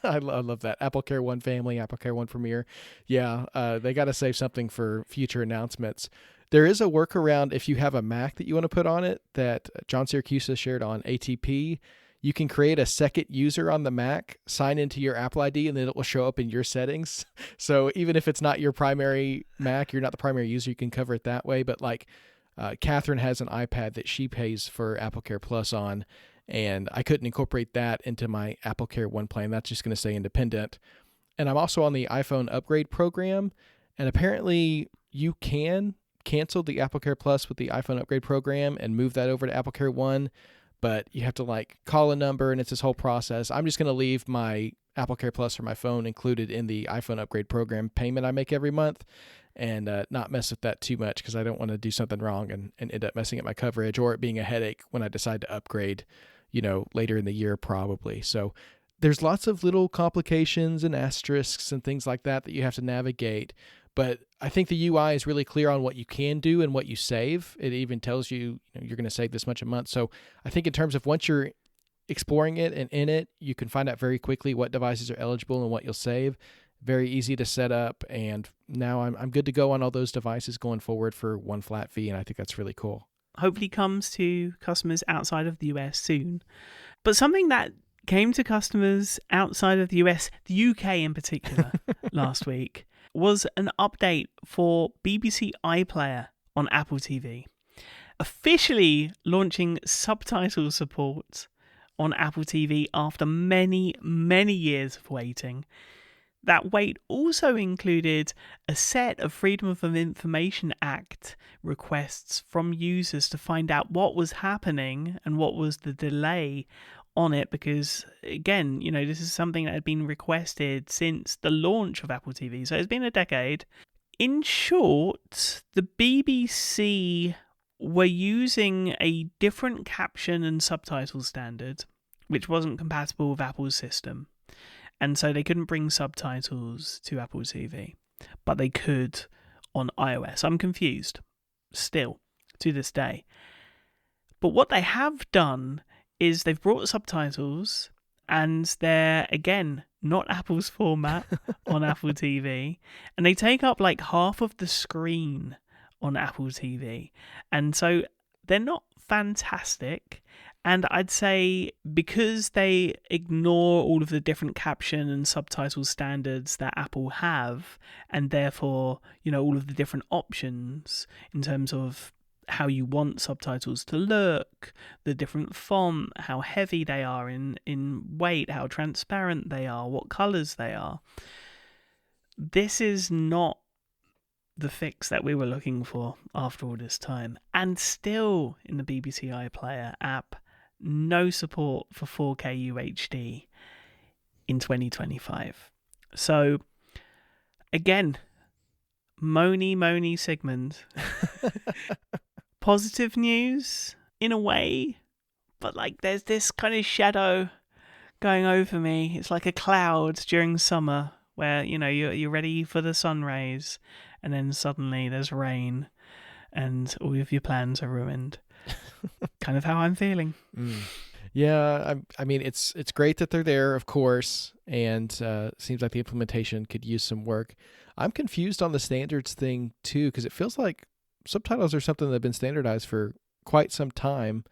I love that. AppleCare One Family, AppleCare One Premiere. Yeah, they got to save something for future announcements. There is a workaround if you have a Mac that you want to put on it that John Syracuse shared on ATP. You can create a second user on the Mac, sign into your Apple ID, and then it will show up in your settings. So even if it's not your primary Mac, you're not the primary user, you can cover it that way. But Catherine has an iPad that she pays for AppleCare Plus on, and I couldn't incorporate that into my AppleCare One plan. That's just going to stay independent. And I'm also on the iPhone upgrade program, and apparently you can cancel the AppleCare Plus with the iPhone upgrade program and move that over to AppleCare One. But you have to call a number, and it's this whole process. I'm just going to leave my AppleCare Plus for my phone included in the iPhone upgrade program payment I make every month, and not mess with that too much, because I don't want to do something wrong and end up messing up my coverage, or it being a headache when I decide to upgrade, later in the year probably. So there's lots of little complications and asterisks and things like that you have to navigate. But I think the UI is really clear on what you can do and what you save. It even tells you, you're going to save this much a month. So I think in terms of once you're exploring it and in it, you can find out very quickly what devices are eligible and what you'll save. Very easy to set up. And now I'm good to go on all those devices going forward for one flat fee. And I think that's really cool. Hopefully comes to customers outside of the US soon. But something that came to customers outside of the US, the UK in particular, last week, was an update for BBC iPlayer on Apple TV, officially launching subtitle support on Apple TV after many, many years of waiting. That wait also included a set of Freedom of Information Act requests from users to find out what was happening and what was the delay on it, because again, this is something that had been requested since the launch of Apple TV, so it's been a decade. In short, the BBC were using a different caption and subtitle standard, which wasn't compatible with Apple's system, and so they couldn't bring subtitles to Apple TV, but they could on iOS. I'm confused still to this day. But what they have done is they've brought subtitles, and they're, again, not Apple's format on Apple TV, and they take up half of the screen on Apple TV. And so they're not fantastic, and I'd say because they ignore all of the different caption and subtitle standards that Apple have, and therefore, all of the different options in terms of how you want subtitles to look, the different font, how heavy they are in weight, how transparent they are, what colors they are. This is not the fix that we were looking for after all this time. And still in the BBC iPlayer app, no support for 4K UHD in 2025. So again, Moni Sigmund. Positive news in a way, but like there's this kind of shadow going over me. It's like a cloud during summer where, you know, you're ready for the sun rays, and then suddenly there's rain and all of your plans are ruined. Kind of how I'm feeling. Yeah, I mean, it's great that they're there, of course, and seems like the implementation could use some work. I'm confused on the standards thing too, because it feels like subtitles are something that have been standardized for quite some time.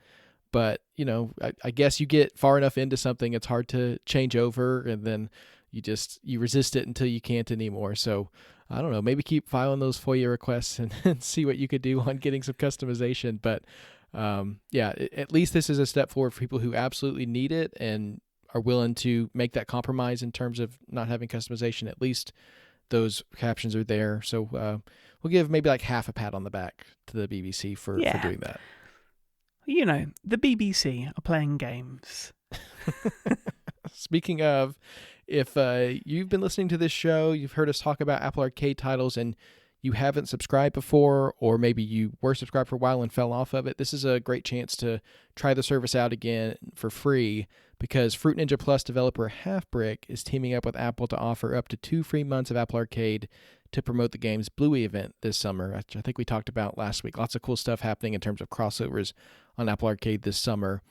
But, you know, I guess you get far enough into something, it's hard to change over, and then you resist it until you can't anymore. So I don't know, maybe keep filing those FOIA requests and see what you could do on getting some customization. But yeah, at least this is a step forward for people who absolutely need it and are willing to make that compromise in terms of not having customization. At least those captions are there. So we'll give maybe like half a pat on the back to the BBC for doing that. You know, the BBC are playing games. Speaking of, if you've been listening to this show, you've heard us talk about Apple Arcade titles, and you haven't subscribed before, or maybe you were subscribed for a while and fell off of it, this is a great chance to try the service out again for free, because Fruit Ninja Plus developer Halfbrick is teaming up with Apple to offer up to 2 free months of Apple Arcade to promote the game's Bluey event this summer, which I think we talked about last week. Lots of cool stuff happening in terms of crossovers on Apple Arcade this summer.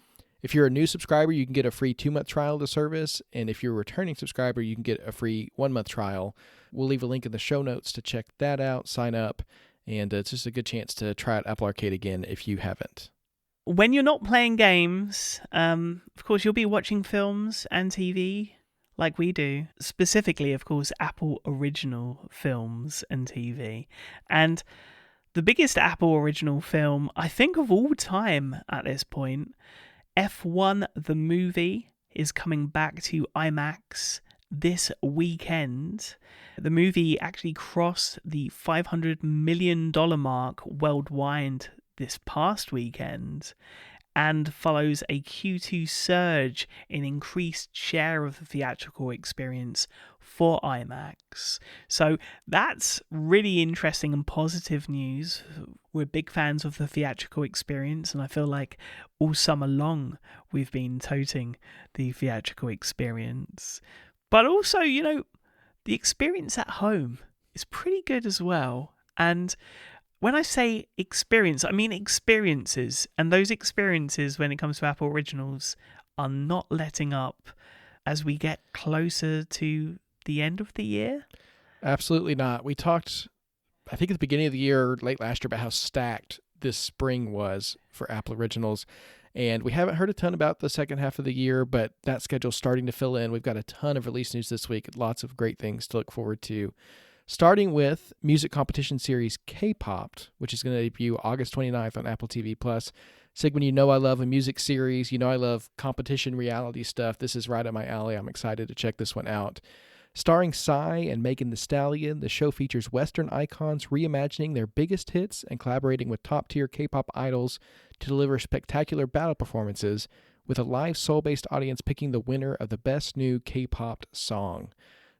If you're a new subscriber, you can get a free 2-month trial of the service, and if you're a returning subscriber, you can get a free 1-month trial. We'll leave a link in the show notes to check that out, sign up, and it's just a good chance to try out Apple Arcade again if you haven't. When you're not playing games, of course, you'll be watching films and TV like we do. Specifically, of course, Apple original films and TV. And the biggest Apple original film, I think, of all time at this point, F1 the movie, is coming back to IMAX this weekend. The movie actually crossed the $500 million mark worldwide this past weekend, and follows a Q2 surge in increased share of the theatrical experience for IMAX. So that's really interesting and positive news. We're big fans of the theatrical experience, and I feel like all summer long we've been toting the theatrical experience. But also, you know, the experience at home is pretty good as well. And when I say experience, I mean experiences. And those experiences, when it comes to Apple Originals, are not letting up as we get closer to the end of the year. Absolutely not. We talked, I think at the beginning of the year, late last year, about how stacked this spring was for Apple Originals. And we haven't heard a ton about the second half of the year, but that schedule's starting to fill in. We've got a ton of release news this week. Lots of great things to look forward to. Starting with music competition series K-Popped, which is going to debut August 29th on Apple TV+. Sigmund, you know I love a music series. You know I love competition reality stuff. This is right up my alley. I'm excited to check this one out. Starring Psy and Megan Thee Stallion, the show features Western icons reimagining their biggest hits and collaborating with top-tier K-pop idols to deliver spectacular battle performances, with a live soul-based audience picking the winner of the best new K-pop song.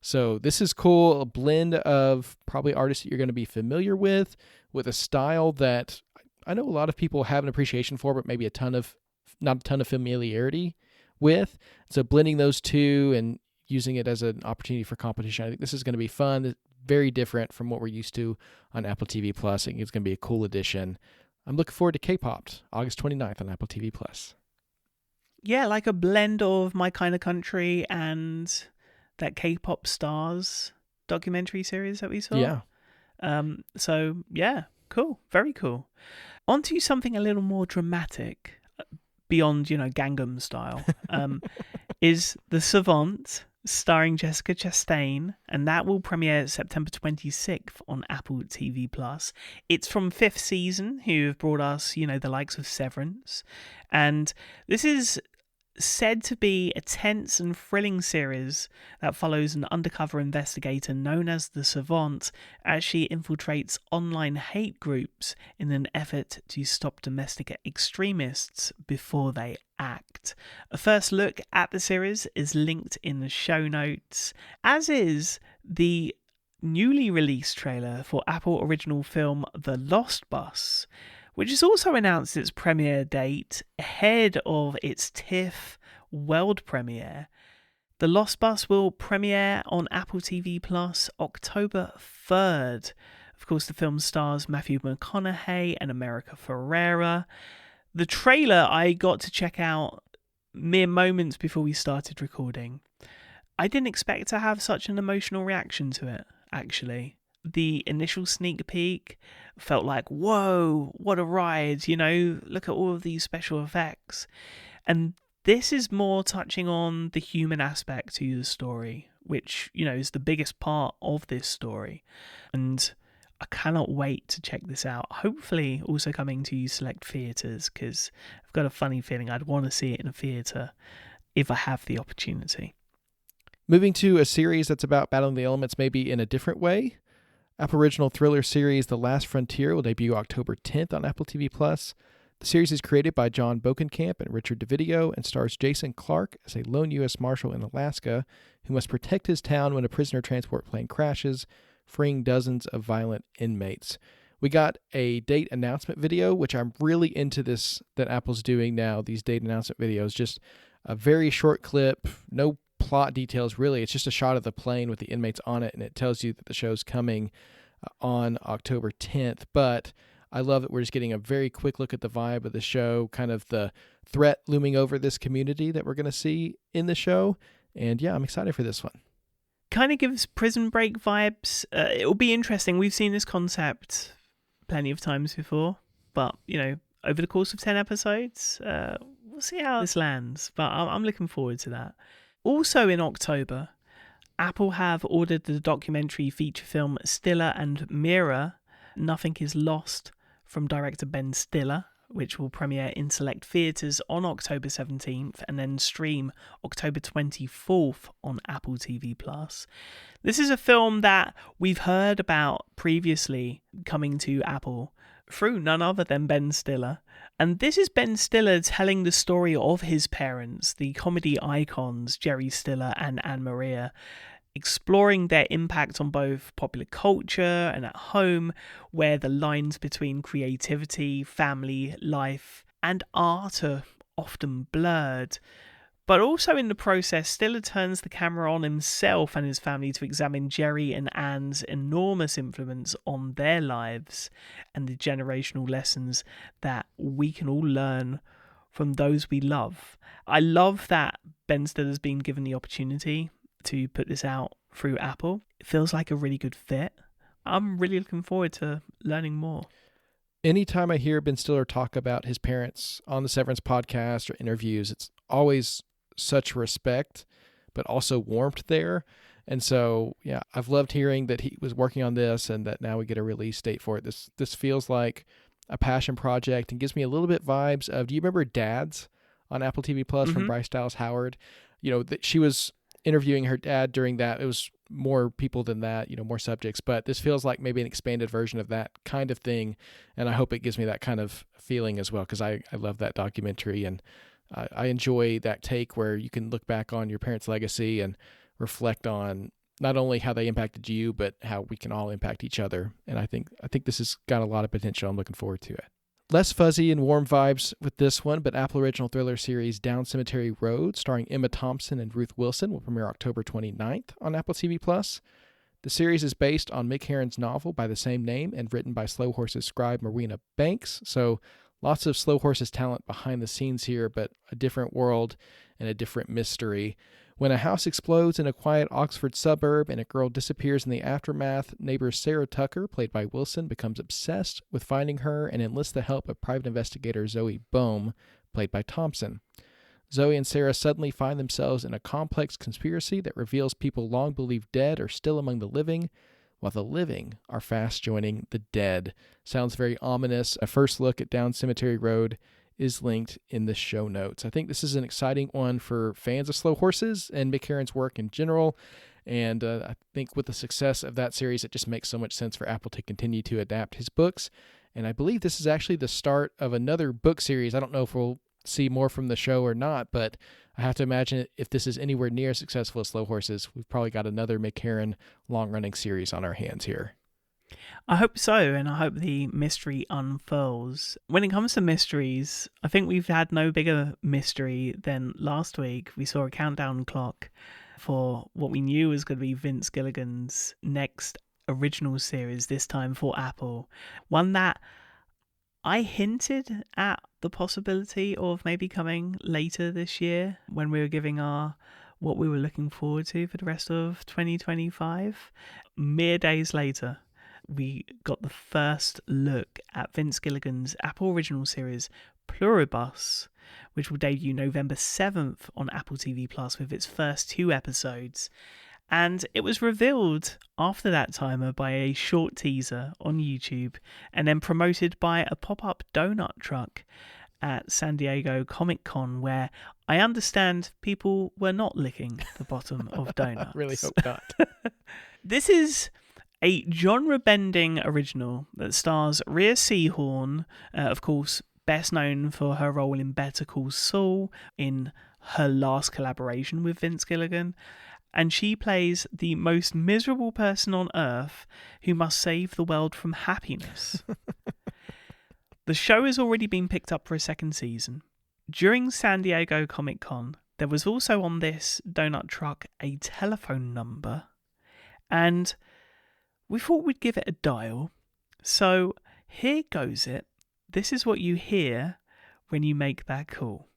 So this is cool, a blend of probably artists that you're going to be familiar with a style that I know a lot of people have an appreciation for, but maybe not a ton of familiarity with. So blending those two and using it as an opportunity for competition, I think this is going to be fun. It's very different from what we're used to on Apple TV+. I think it's going to be a cool addition. I'm looking forward to K-Popped, August 29th on Apple TV+. Yeah, like a blend of My Kind of Country and that K-pop stars documentary series that we saw. Yeah. So yeah, cool, very cool. On to something a little more dramatic, beyond, you know, Gangnam Style, is The Savant, starring Jessica Chastain, and that will premiere September 26th on Apple TV+. It's from Fifth Season, who have brought us, you know, the likes of Severance, and this is said to be a tense and thrilling series that follows an undercover investigator known as the Savant as she infiltrates online hate groups in an effort to stop domestic extremists before they act. A first look at the series is linked in the show notes, as is the newly released trailer for Apple original film The Lost Bus, which has also announced its premiere date ahead of its TIFF world premiere. The Lost Bus will premiere on Apple TV Plus October 3rd. Of course, the film stars Matthew McConaughey and America Ferrera. The trailer I got to check out mere moments before we started recording. I didn't expect to have such an emotional reaction to it, actually. The initial sneak peek felt like, whoa, what a ride, look at all of these special effects. And this is more touching on the human aspect to the story, which, is the biggest part of this story. And I cannot wait to check this out. Hopefully also coming to select theatres, because I've got a funny feeling I'd want to see it in a theatre if I have the opportunity. Moving to a series that's about battling the elements maybe in a different way. Apple original thriller series The Last Frontier will debut October 10th on Apple TV+. The series is created by John Bokenkamp and Richard DeVidio and stars Jason Clarke as a lone U.S. Marshal in Alaska who must protect his town when a prisoner transport plane crashes, freeing dozens of violent inmates. We got a date announcement video, which I'm really into this that Apple's doing now, these date announcement videos. Just a very short clip, no plot details really. It's just a shot of the plane with the inmates on it, and it tells you that the show's coming on October 10th. But I love that we're just getting a very quick look at the vibe of the show, kind of the threat looming over this community that we're going to see in the show. And yeah, I'm excited for this one. Kind of gives Prison Break vibes. It'll be interesting. We've seen this concept plenty of times before, but over the course of 10 episodes, we'll see how this lands. But I'm looking forward to that. Also in October, Apple have ordered the documentary feature film Stiller and Mira, Nothing is Lost, from director Ben Stiller, which will premiere in select theatres on October 17th and then stream October 24th on Apple TV+. This is a film that we've heard about previously coming to Apple through none other than Ben Stiller. And this is Ben Stiller telling the story of his parents, the comedy icons Jerry Stiller and Anne Maria, exploring their impact on both popular culture and at home, where the lines between creativity, family, life, and art are often blurred. But also in the process, Stiller turns the camera on himself and his family to examine Jerry and Anne's enormous influence on their lives and the generational lessons that we can all learn from those we love. I love that Ben Stiller's been given the opportunity to put this out through Apple. It feels like a really good fit. I'm really looking forward to learning more. Anytime I hear Ben Stiller talk about his parents on the Severance podcast or interviews, it's always such respect, but also warmth there. And so, yeah, I've loved hearing that he was working on this and that now we get a release date for it. This feels like a passion project and gives me a little bit vibes of, do you remember Dads on Apple TV Plus from Bryce Dallas Howard? That she was interviewing her dad during that. It was more people than that, more subjects, but this feels like maybe an expanded version of that kind of thing. And I hope it gives me that kind of feeling as well, because I love that documentary and I enjoy that take where you can look back on your parents' legacy and reflect on not only how they impacted you, but how we can all impact each other. And I think this has got a lot of potential. I'm looking forward to it. Less fuzzy and warm vibes with this one, but Apple original thriller series Down Cemetery Road, starring Emma Thompson and Ruth Wilson, will premiere October 29th on Apple TV+. The series is based on Mick Herron's novel by the same name and written by Slow Horse's scribe Marina Banks, so lots of Slow Horse's talent behind the scenes here, but a different world and a different mystery. When a house explodes in a quiet Oxford suburb and a girl disappears in the aftermath, neighbor Sarah Tucker, played by Wilson, becomes obsessed with finding her and enlists the help of private investigator Zoe Bohm, played by Thompson. Zoe and Sarah suddenly find themselves in a complex conspiracy that reveals people long believed dead are still among the living, while the living are fast joining the dead. Sounds very ominous. A first look at Down Cemetery Road is linked in the show notes. I think this is an exciting one for fans of Slow Horses and Mick Herron's work in general. And I think with the success of that series, it just makes so much sense for Apple to continue to adapt his books. And I believe this is actually the start of another book series. I don't know if we'll see more from the show or not, but I have to imagine if this is anywhere near as successful as Slow Horses, we've probably got another Mick Herron long-running series on our hands here. I hope so, and I hope the mystery unfurls. When it comes to mysteries, I think we've had no bigger mystery than last week. We saw a countdown clock for what we knew was going to be Vince Gilligan's next original series, this time for Apple. One that I hinted at the possibility of maybe coming later this year when we were giving our what we were looking forward to for the rest of 2025. Mere days later, we got the first look at Vince Gilligan's Apple original series Pluribus, which will debut November 7th on Apple TV Plus with its first 2 episodes. And it was revealed after that timer by a short teaser on YouTube and then promoted by a pop-up donut truck at San Diego Comic-Con, where I understand people were not licking the bottom of donuts. I really hope not. This is a genre-bending original that stars Rhea Seehorn, of course, best known for her role in Better Call Saul in her last collaboration with Vince Gilligan. And she plays the most miserable person on Earth who must save the world from happiness. The show has already been picked up for a second season. During San Diego Comic-Con, there was also on this donut truck a telephone number, and we thought we'd give it a dial. So here goes it. This is what you hear when you make that call.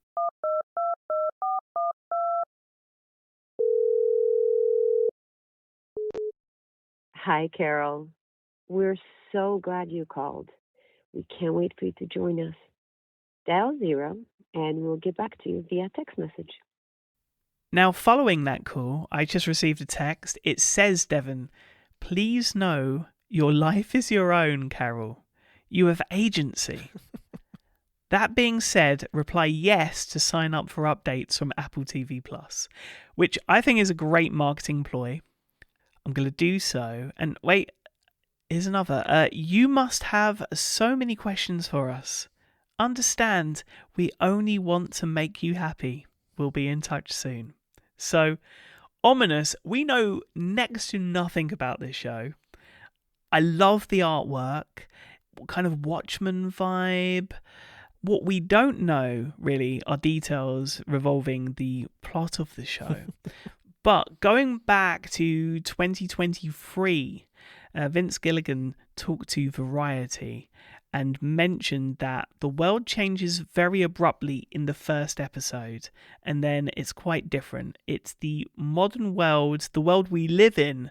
Hi, Carol. We're so glad you called. We can't wait for you to join us. Dial 0 and we'll get back to you via text message. Now, following that call, I just received a text. It says, Devon, please know your life is your own, Carol. You have agency. That being said, reply yes to sign up for updates from Apple TV Plus, which I think is a great marketing ploy. I'm going to do so. And wait, here's another. You must have so many questions for us. Understand, we only want to make you happy. We'll be in touch soon. So, ominous. We know next to nothing about this show. I love the artwork. Kind of Watchmen vibe. What we don't know, really, are details revolving the plot of the show. But going back to 2023, Vince Gilligan talked to Variety and mentioned that the world changes very abruptly in the first episode, and then it's quite different. It's the modern world, the world we live in,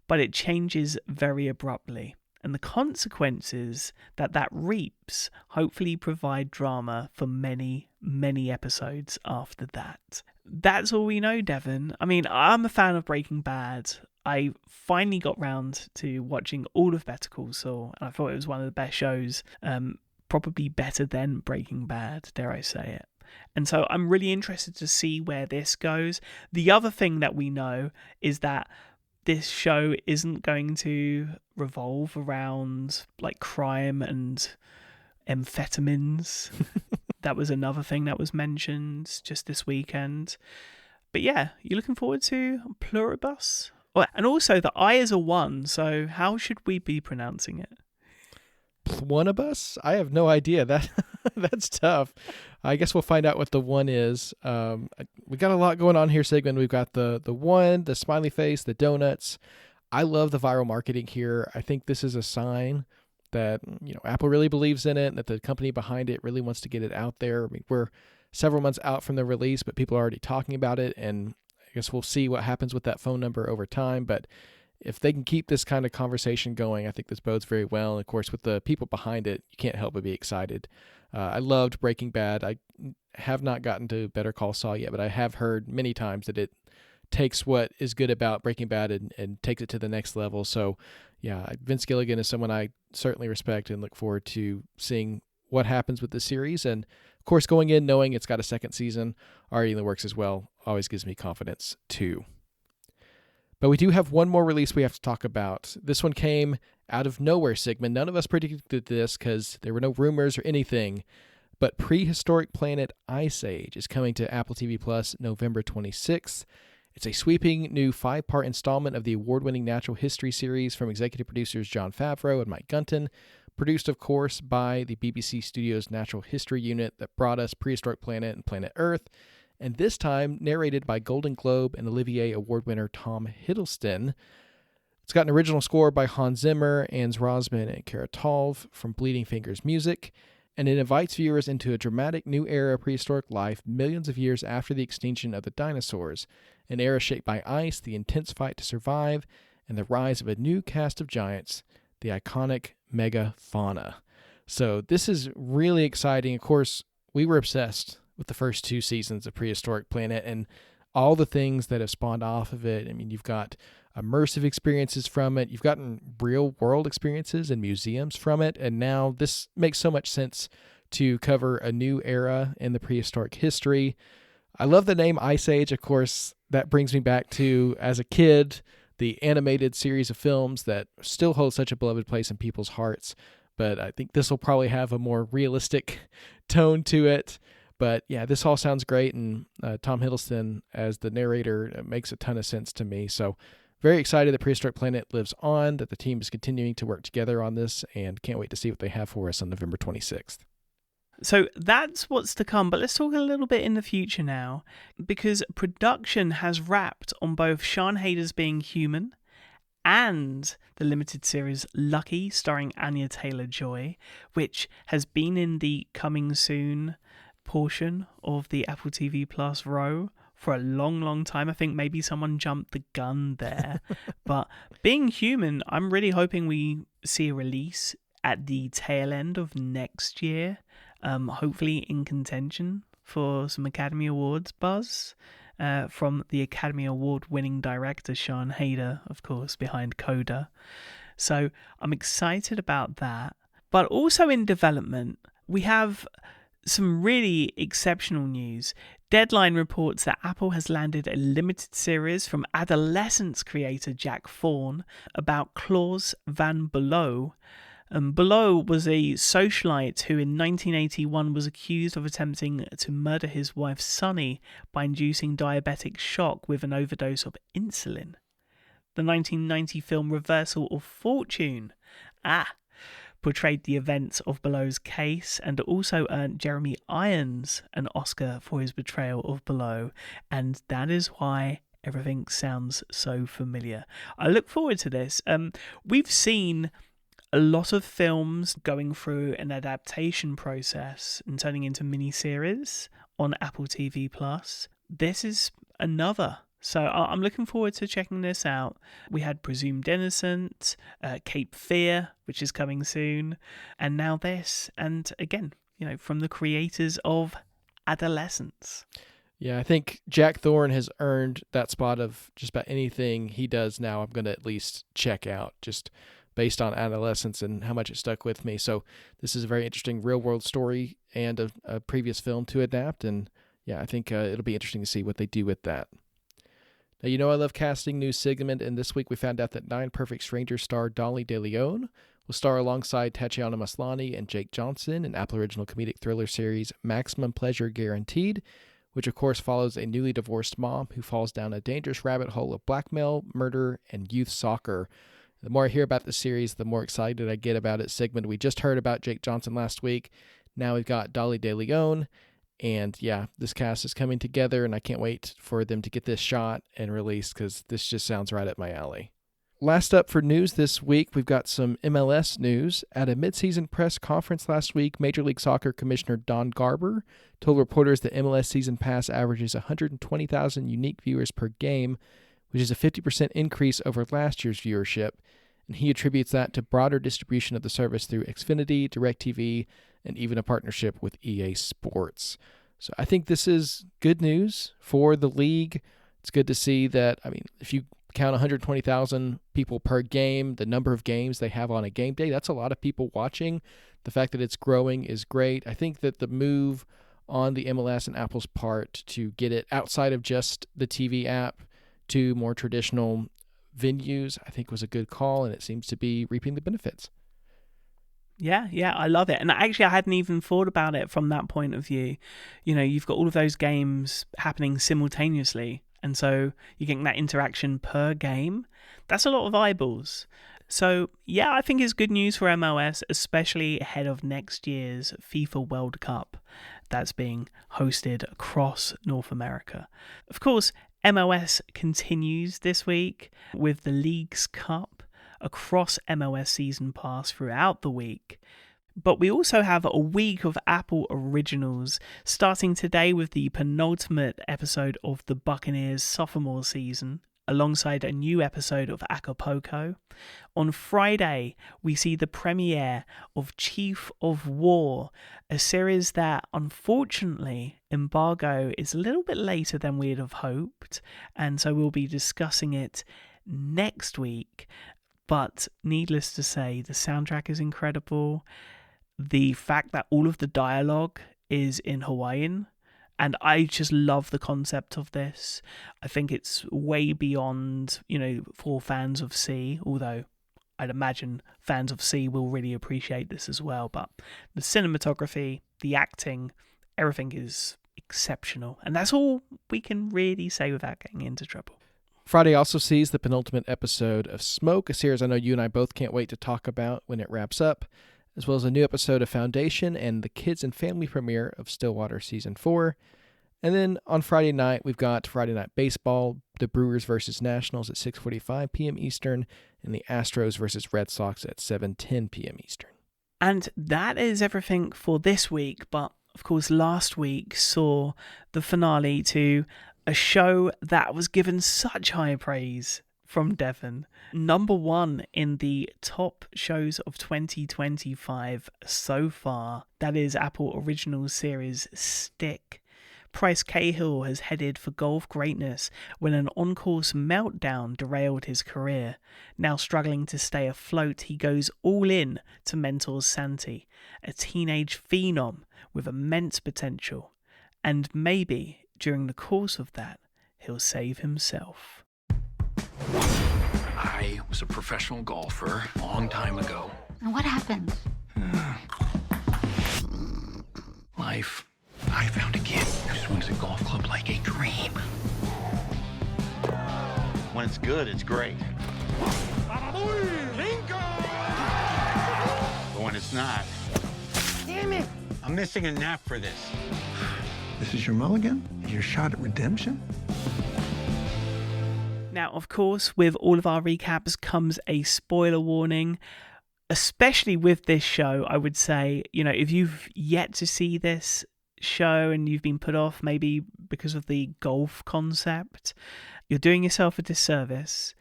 but it changes very abruptly. And the consequences that reaps hopefully provide drama for many, many episodes after that. That's all we know, Devon. I mean, I'm a fan of Breaking Bad. I finally got round to watching all of Better Call Saul, and I thought it was one of the best shows, probably better than Breaking Bad, dare I say it. And so I'm really interested to see where this goes. The other thing that we know is that this show isn't going to revolve around like crime and amphetamines. That was another thing that was mentioned just this weekend. But yeah, you're looking forward to Pluribus? Oh, and also the I is a 1, so how should we be pronouncing it? Pluribus? I have no idea. That's tough. I guess we'll find out what the 1 is. We got a lot going on here, Sigmund. We've got the 1, the smiley face, the donuts. I love the viral marketing here. I think this is a sign that Apple really believes in it and that the company behind it really wants to get it out there. I mean, we're several months out from the release, but people are already talking about it, and I guess we'll see what happens with that phone number over time. But if they can keep this kind of conversation going, I think this bodes very well. And of course, with the people behind it, you can't help but be excited. I loved Breaking Bad. I have not gotten to Better Call Saul yet, but I have heard many times that it takes what is good about Breaking Bad and takes it to the next level. So yeah, Vince Gilligan is someone I certainly respect and look forward to seeing what happens with the series. And of course, going in knowing it's got a second season already in the works as well always gives me confidence too. But we do have one more release we have to talk about. This one came out of nowhere, Sigmund. None of us predicted this because there were no rumors or anything. But Prehistoric Planet Ice Age is coming to Apple TV Plus November 26th. It's a sweeping new 5-part installment of the award-winning natural history series from executive producers Jon Favreau and Mike Gunton, produced, of course, by the BBC Studios Natural History Unit that brought us Prehistoric Planet and Planet Earth, and this time narrated by Golden Globe and Olivier Award winner Tom Hiddleston. It's got an original score by Hans Zimmer, Ans Rosman, and Kara Tolv from Bleeding Fingers Music, and it invites viewers into a dramatic new era of prehistoric life millions of years after the extinction of the dinosaurs, an era shaped by ice, the intense fight to survive, and the rise of a new cast of giants, the iconic megafauna. So this is really exciting. Of course, we were obsessed with the first 2 seasons of Prehistoric Planet and all the things that have spawned off of it. I mean, you've got immersive experiences from it. You've gotten real world experiences and museums from it. And now this makes so much sense to cover a new era in the prehistoric history. I love the name Ice Age. Of course, that brings me back to, as a kid, the animated series of films that still hold such a beloved place in people's hearts. But I think this will probably have a more realistic tone to it. But yeah, this all sounds great. And Tom Hiddleston as the narrator makes a ton of sense to me. So very excited that Prehistoric Planet lives on, that the team is continuing to work together on this, and can't wait to see what they have for us on November 26th. So that's what's to come, but let's talk a little bit in the future now, because production has wrapped on both Sian Heder Being Human and the limited series Lucky, starring Anya Taylor-Joy, which has been in the coming soon portion of the Apple TV Plus row for a long, long time. I think maybe someone jumped the gun there. But Being Human, I'm really hoping we see a release at the tail end of next year. Hopefully in contention for some Academy Awards buzz from the Academy Award winning director Sian Heder, of course, behind Coda. So I'm excited about that. But also in development, we have some really exceptional news. Deadline reports that Apple has landed a limited series from Adolescence creator Jack Thorne about Klaus Van Below. Below was a socialite who in 1981 was accused of attempting to murder his wife Sunny by inducing diabetic shock with an overdose of insulin. The 1990 film Reversal of Fortune portrayed the events of Below's case and also earned Jeremy Irons an Oscar for his portrayal of Below, and that is why everything sounds so familiar. I look forward to this. We've seen a lot of films going through an adaptation process and turning into miniseries on Apple TV Plus. This is another. So I'm looking forward to checking this out. We had Presumed Innocent, Cape Fear, which is coming soon, and now this. And again, from the creators of Adolescence. Yeah, I think Jack Thorne has earned that spot of just about anything he does now I'm going to at least check out, just based on Adolescence and how much it stuck with me. So this is a very interesting real-world story and a previous film to adapt. And yeah, I think it'll be interesting to see what they do with that. Now, I love casting news, Sigmund, and this week we found out that 9 Perfect Strangers star Dolly De Leon will star alongside Tatiana Maslany and Jake Johnson in Apple original comedic thriller series Maximum Pleasure Guaranteed, which of course follows a newly divorced mom who falls down a dangerous rabbit hole of blackmail, murder, and youth soccer. The more I hear about the series, the more excited I get about it, Sigmund. We just heard about Jake Johnson last week. Now we've got Dolly De Leon. And yeah, this cast is coming together, and I can't wait for them to get this shot and released because this just sounds right up my alley. Last up for news this week, we've got some MLS news. At a midseason press conference last week, Major League Soccer Commissioner Don Garber told reporters that MLS Season Pass averages 120,000 unique viewers per game, which is a 50% increase over last year's viewership. And he attributes that to broader distribution of the service through Xfinity, DirecTV, and even a partnership with EA Sports. So I think this is good news for the league. It's good to see that, if you count 120,000 people per game, the number of games they have on a game day, that's a lot of people watching. The fact that it's growing is great. I think that the move on the MLS and Apple's part to get it outside of just the TV app to more traditional venues, I think was a good call, and it seems to be reaping the benefits. Yeah, I love it. And actually, I hadn't even thought about it from that point of view. You know, you've got all of those games happening simultaneously, and so you're getting that interaction per game. That's a lot of eyeballs. So, yeah, I think it's good news for MLS, especially ahead of next year's FIFA World Cup that's being hosted across North America. Of course, MLS continues this week with the Leagues Cup across MLS Season Pass throughout the week. But we also have a week of Apple Originals, starting today with the penultimate episode of the Buccaneers sophomore season, alongside a new episode of Acapulco. On Friday, we see the premiere of Chief of War, a series that, unfortunately, embargo is a little bit later than we'd have hoped, and so we'll be discussing it next week. But needless to say, the soundtrack is incredible. The fact that all of the dialogue is in Hawaiian, and I just love the concept of this. I think it's way beyond, for fans of C, although I'd imagine fans of C will really appreciate this as well. But the cinematography, the acting, everything is exceptional. And that's all we can really say without getting into trouble. Friday also sees the penultimate episode of Smoke, a series I know you and I both can't wait to talk about when it wraps up, as well as a new episode of Foundation and the kids and family premiere of Stillwater Season 4. And then on Friday night, we've got Friday Night Baseball, the Brewers versus Nationals at 6:45 p.m. Eastern, and the Astros versus Red Sox at 7:10 p.m. Eastern. And that is everything for this week, but of course last week saw the finale to a show that was given such high praise from Devon. Number 1 in the top shows of 2025 so far. That is Apple Original Series Stick. Bryce Cahill has headed for golf greatness when an on-course meltdown derailed his career. Now struggling to stay afloat, he goes all in to mentor Santi, a teenage phenom with immense potential. And maybe during the course of that, he'll save himself. I was a professional golfer a long time ago. And what happened? Life. I found a kid who swings a golf club like a dream. When it's good, it's great. But when it's not, damn it, I'm missing a nap for this. This is your mulligan? Your shot at redemption? Now, of course, with all of our recaps comes a spoiler warning, especially with this show. I would say, if you've yet to see this show and you've been put off maybe because of the golf concept, you're doing yourself a disservice.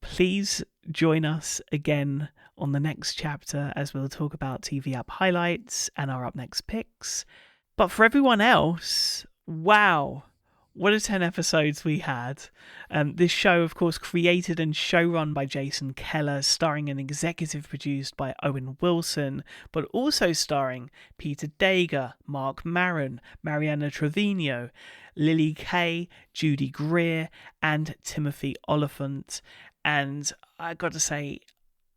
Please join us again on the next chapter as we'll talk about TV app highlights and our up next picks. But for everyone else, wow, what a 10 episodes we had. This show, of course, created and showrun by Jason Keller, starring and executive produced by Owen Wilson, but also starring Peter Dager, Mark Maron, Mariana Trevino, Lily Kay, Judy Greer, and Timothy Oliphant. And I got to say,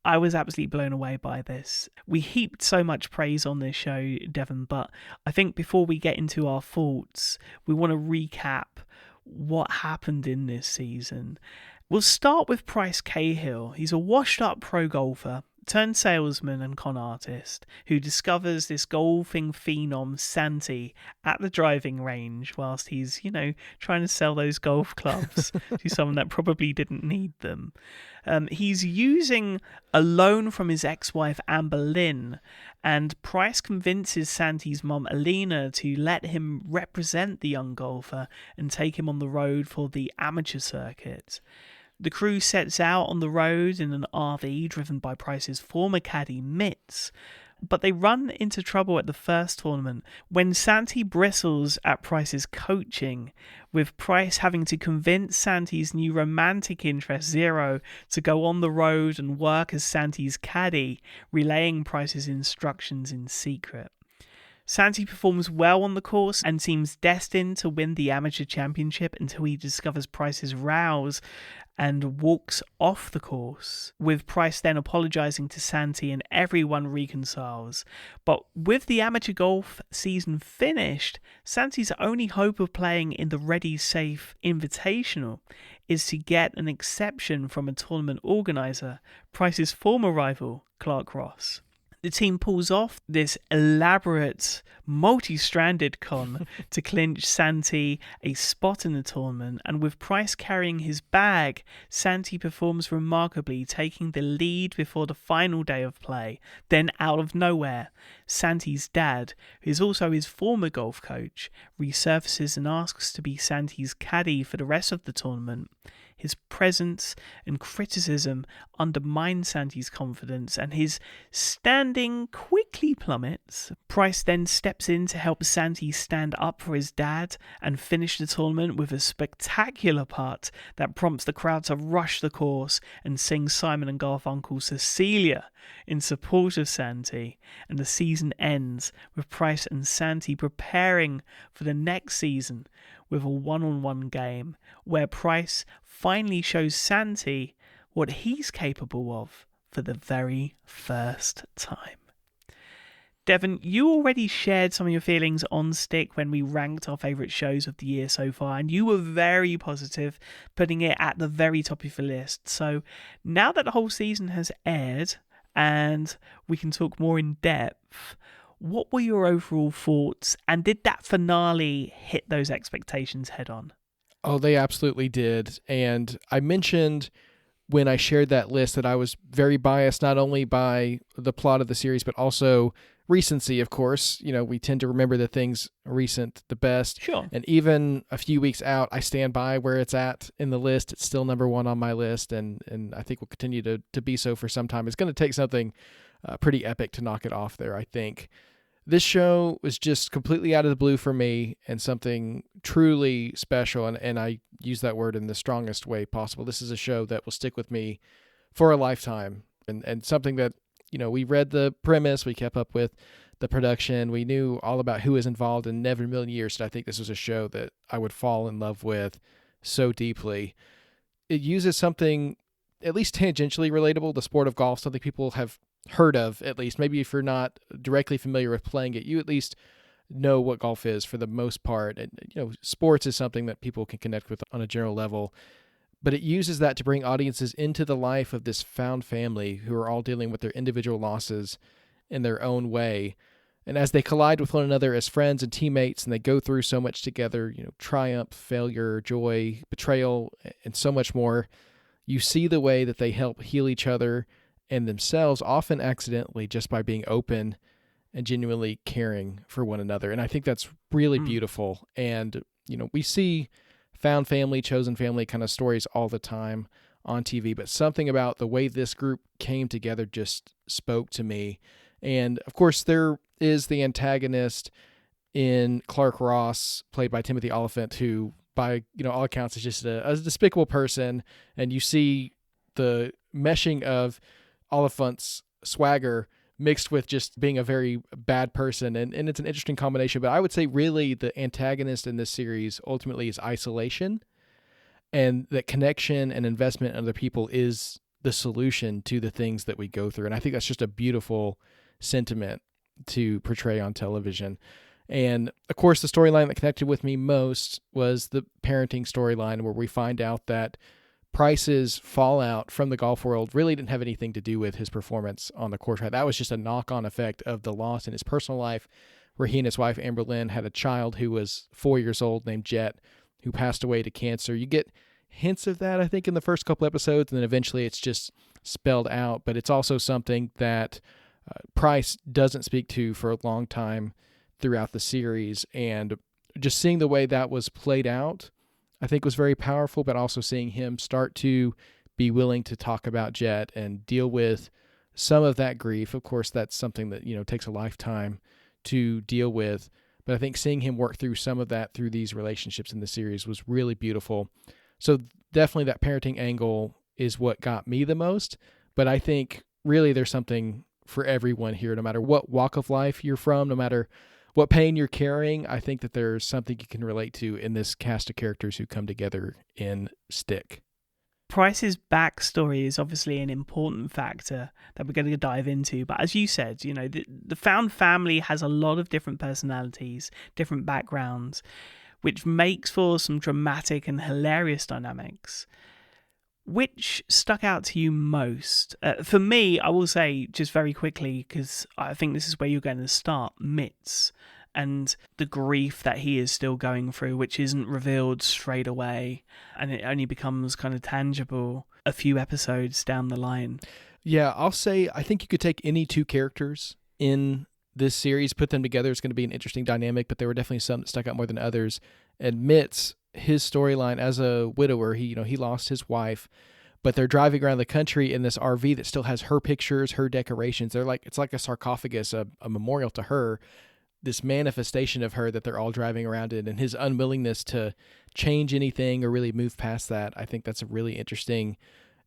I was absolutely blown away by this. We heaped so much praise on this show, Devon, but I think before we get into our thoughts, we want to recap what happened in this season. We'll start with Bryce Cahill. He's a washed-up pro golfer, turned salesman and con artist, who discovers this golfing phenom Santi at the driving range whilst he's, trying to sell those golf clubs to someone that probably didn't need them. He's using a loan from his ex-wife Amber Lynn, and Price convinces Santi's mom Alina to let him represent the young golfer and take him on the road for the amateur circuit. The crew sets out on the road in an RV driven by Price's former caddy Mitz, But they run into trouble at the first tournament when Santi bristles at Price's coaching, with Price having to convince Santi's new romantic interest, Zero, to go on the road and work as Santi's caddy, relaying Price's instructions in secret. Santi performs well on the course and seems destined to win the amateur championship until he discovers Price's rows and walks off the course, with Price then apologising to Santi and everyone reconciles. But with the amateur golf season finished, Santi's only hope of playing in the Ready Safe Invitational is to get an exception from a tournament organiser, Price's former rival, Clark Ross. The team pulls off this elaborate, multi-stranded con to clinch Santi a spot in the tournament, and with Price carrying his bag, Santi performs remarkably, taking the lead before the final day of play. Then, out of nowhere, Santi's dad, who is also his former golf coach, resurfaces and asks to be Santi's caddy for the rest of the tournament. His presence and criticism undermine Santi's confidence, and his standing quickly plummets. Price then steps in to help Santi stand up for his dad and finish the tournament with a spectacular putt that prompts the crowd to rush the course and sing Simon and Garfunkel's Cecilia in support of Santi. And the season ends with Price and Santi preparing for the next season with a one-on-one game where Price finally shows Santi what he's capable of for the very first time. Devon, you already shared some of your feelings on Stick when we ranked our favourite shows of the year so far, and you were very positive, putting it at the very top of your list. So now that the whole season has aired and we can talk more in depth, what were your overall thoughts, and did that finale hit those expectations head on? Oh, they absolutely did. And I mentioned when I shared that list that I was very biased, not only by the plot of the series, but also recency, of course. You know, we tend to remember the things recent the best. Sure. And even a few weeks out, I stand by where it's at in the list. It's still number one on my list, and I think will continue to be so for some time. It's going to take something pretty epic to knock it off there, I think. This show was just completely out of the blue for me and something truly special, and I use that word in the strongest way possible. This is a show that will stick with me for a lifetime, and something that, you know, we read the premise, we kept up with the production, we knew all about who was involved, and never in a million years did I think this was a show that I would fall in love with so deeply. It uses something at least tangentially relatable, the sport of golf, something people have heard of, at least. Maybe if you're not directly familiar with playing it, you at least know what golf is for the most part. And, you know, sports is something that people can connect with on a general level, but it uses that to bring audiences into the life of this found family who are all dealing with their individual losses in their own way. And as they collide with one another as friends and teammates, and they go through so much together, you know, triumph, failure, joy, betrayal, and so much more, you see the way that they help heal each other and themselves, often accidentally, just by being open and genuinely caring for one another. And I think that's really beautiful. And, you know, we see found family, chosen family kind of stories all the time on TV, but something about the way this group came together just spoke to me. And of course, there is the antagonist in Clark Ross, played by Timothy Oliphant, who, by, you know, all accounts, is just a despicable person. And you see the meshing of Oliphant's swagger mixed with just being a very bad person, and it's an interesting combination. But I would say really the antagonist in this series ultimately is isolation, and that connection and investment in other people is the solution to the things that we go through. And I think that's just a beautiful sentiment to portray on television. And of course, the storyline that connected with me most was the parenting storyline, where we find out that Price's fallout from the golf world really didn't have anything to do with his performance on the course. That was just a knock-on effect of the loss in his personal life, where he and his wife, Amber Lynn, had a child who was 4 years old named Jet, who passed away to cancer. You get hints of that, I think, in the first couple episodes, and then eventually it's just spelled out. But it's also something that Price doesn't speak to for a long time throughout the series. And just seeing the way that was played out, I think, was very powerful, but also seeing him start to be willing to talk about Jet and deal with some of that grief. Of course, that's something that, takes a lifetime to deal with. But I think seeing him work through some of that through these relationships in the series was really beautiful. So definitely that parenting angle is what got me the most. But I think really there's something for everyone here, no matter what walk of life you're from, no matter what pain you're carrying. I think that there's something you can relate to in this cast of characters who come together in Stick. Price's backstory is obviously an important factor that we're going to dive into. But as you said, the found family has a lot of different personalities, different backgrounds, which makes for some dramatic and hilarious dynamics. Which stuck out to you most? For me, I will say just very quickly, because I think this is where you're going to start, Mitz, and the grief that he is still going through, which isn't revealed straight away, and it only becomes kind of tangible a few episodes down the line. Yeah, I'll say I think you could take any two characters in this series, put them together. It's going to be an interesting dynamic, but there were definitely some that stuck out more than others. And Mitz, his storyline as a widower, he lost his wife, but they're driving around the country in this RV that still has her pictures, her decorations. It's like a sarcophagus, a memorial to her, this manifestation of her that they're all driving around in, and his unwillingness to change anything or really move past that. I think that's a really interesting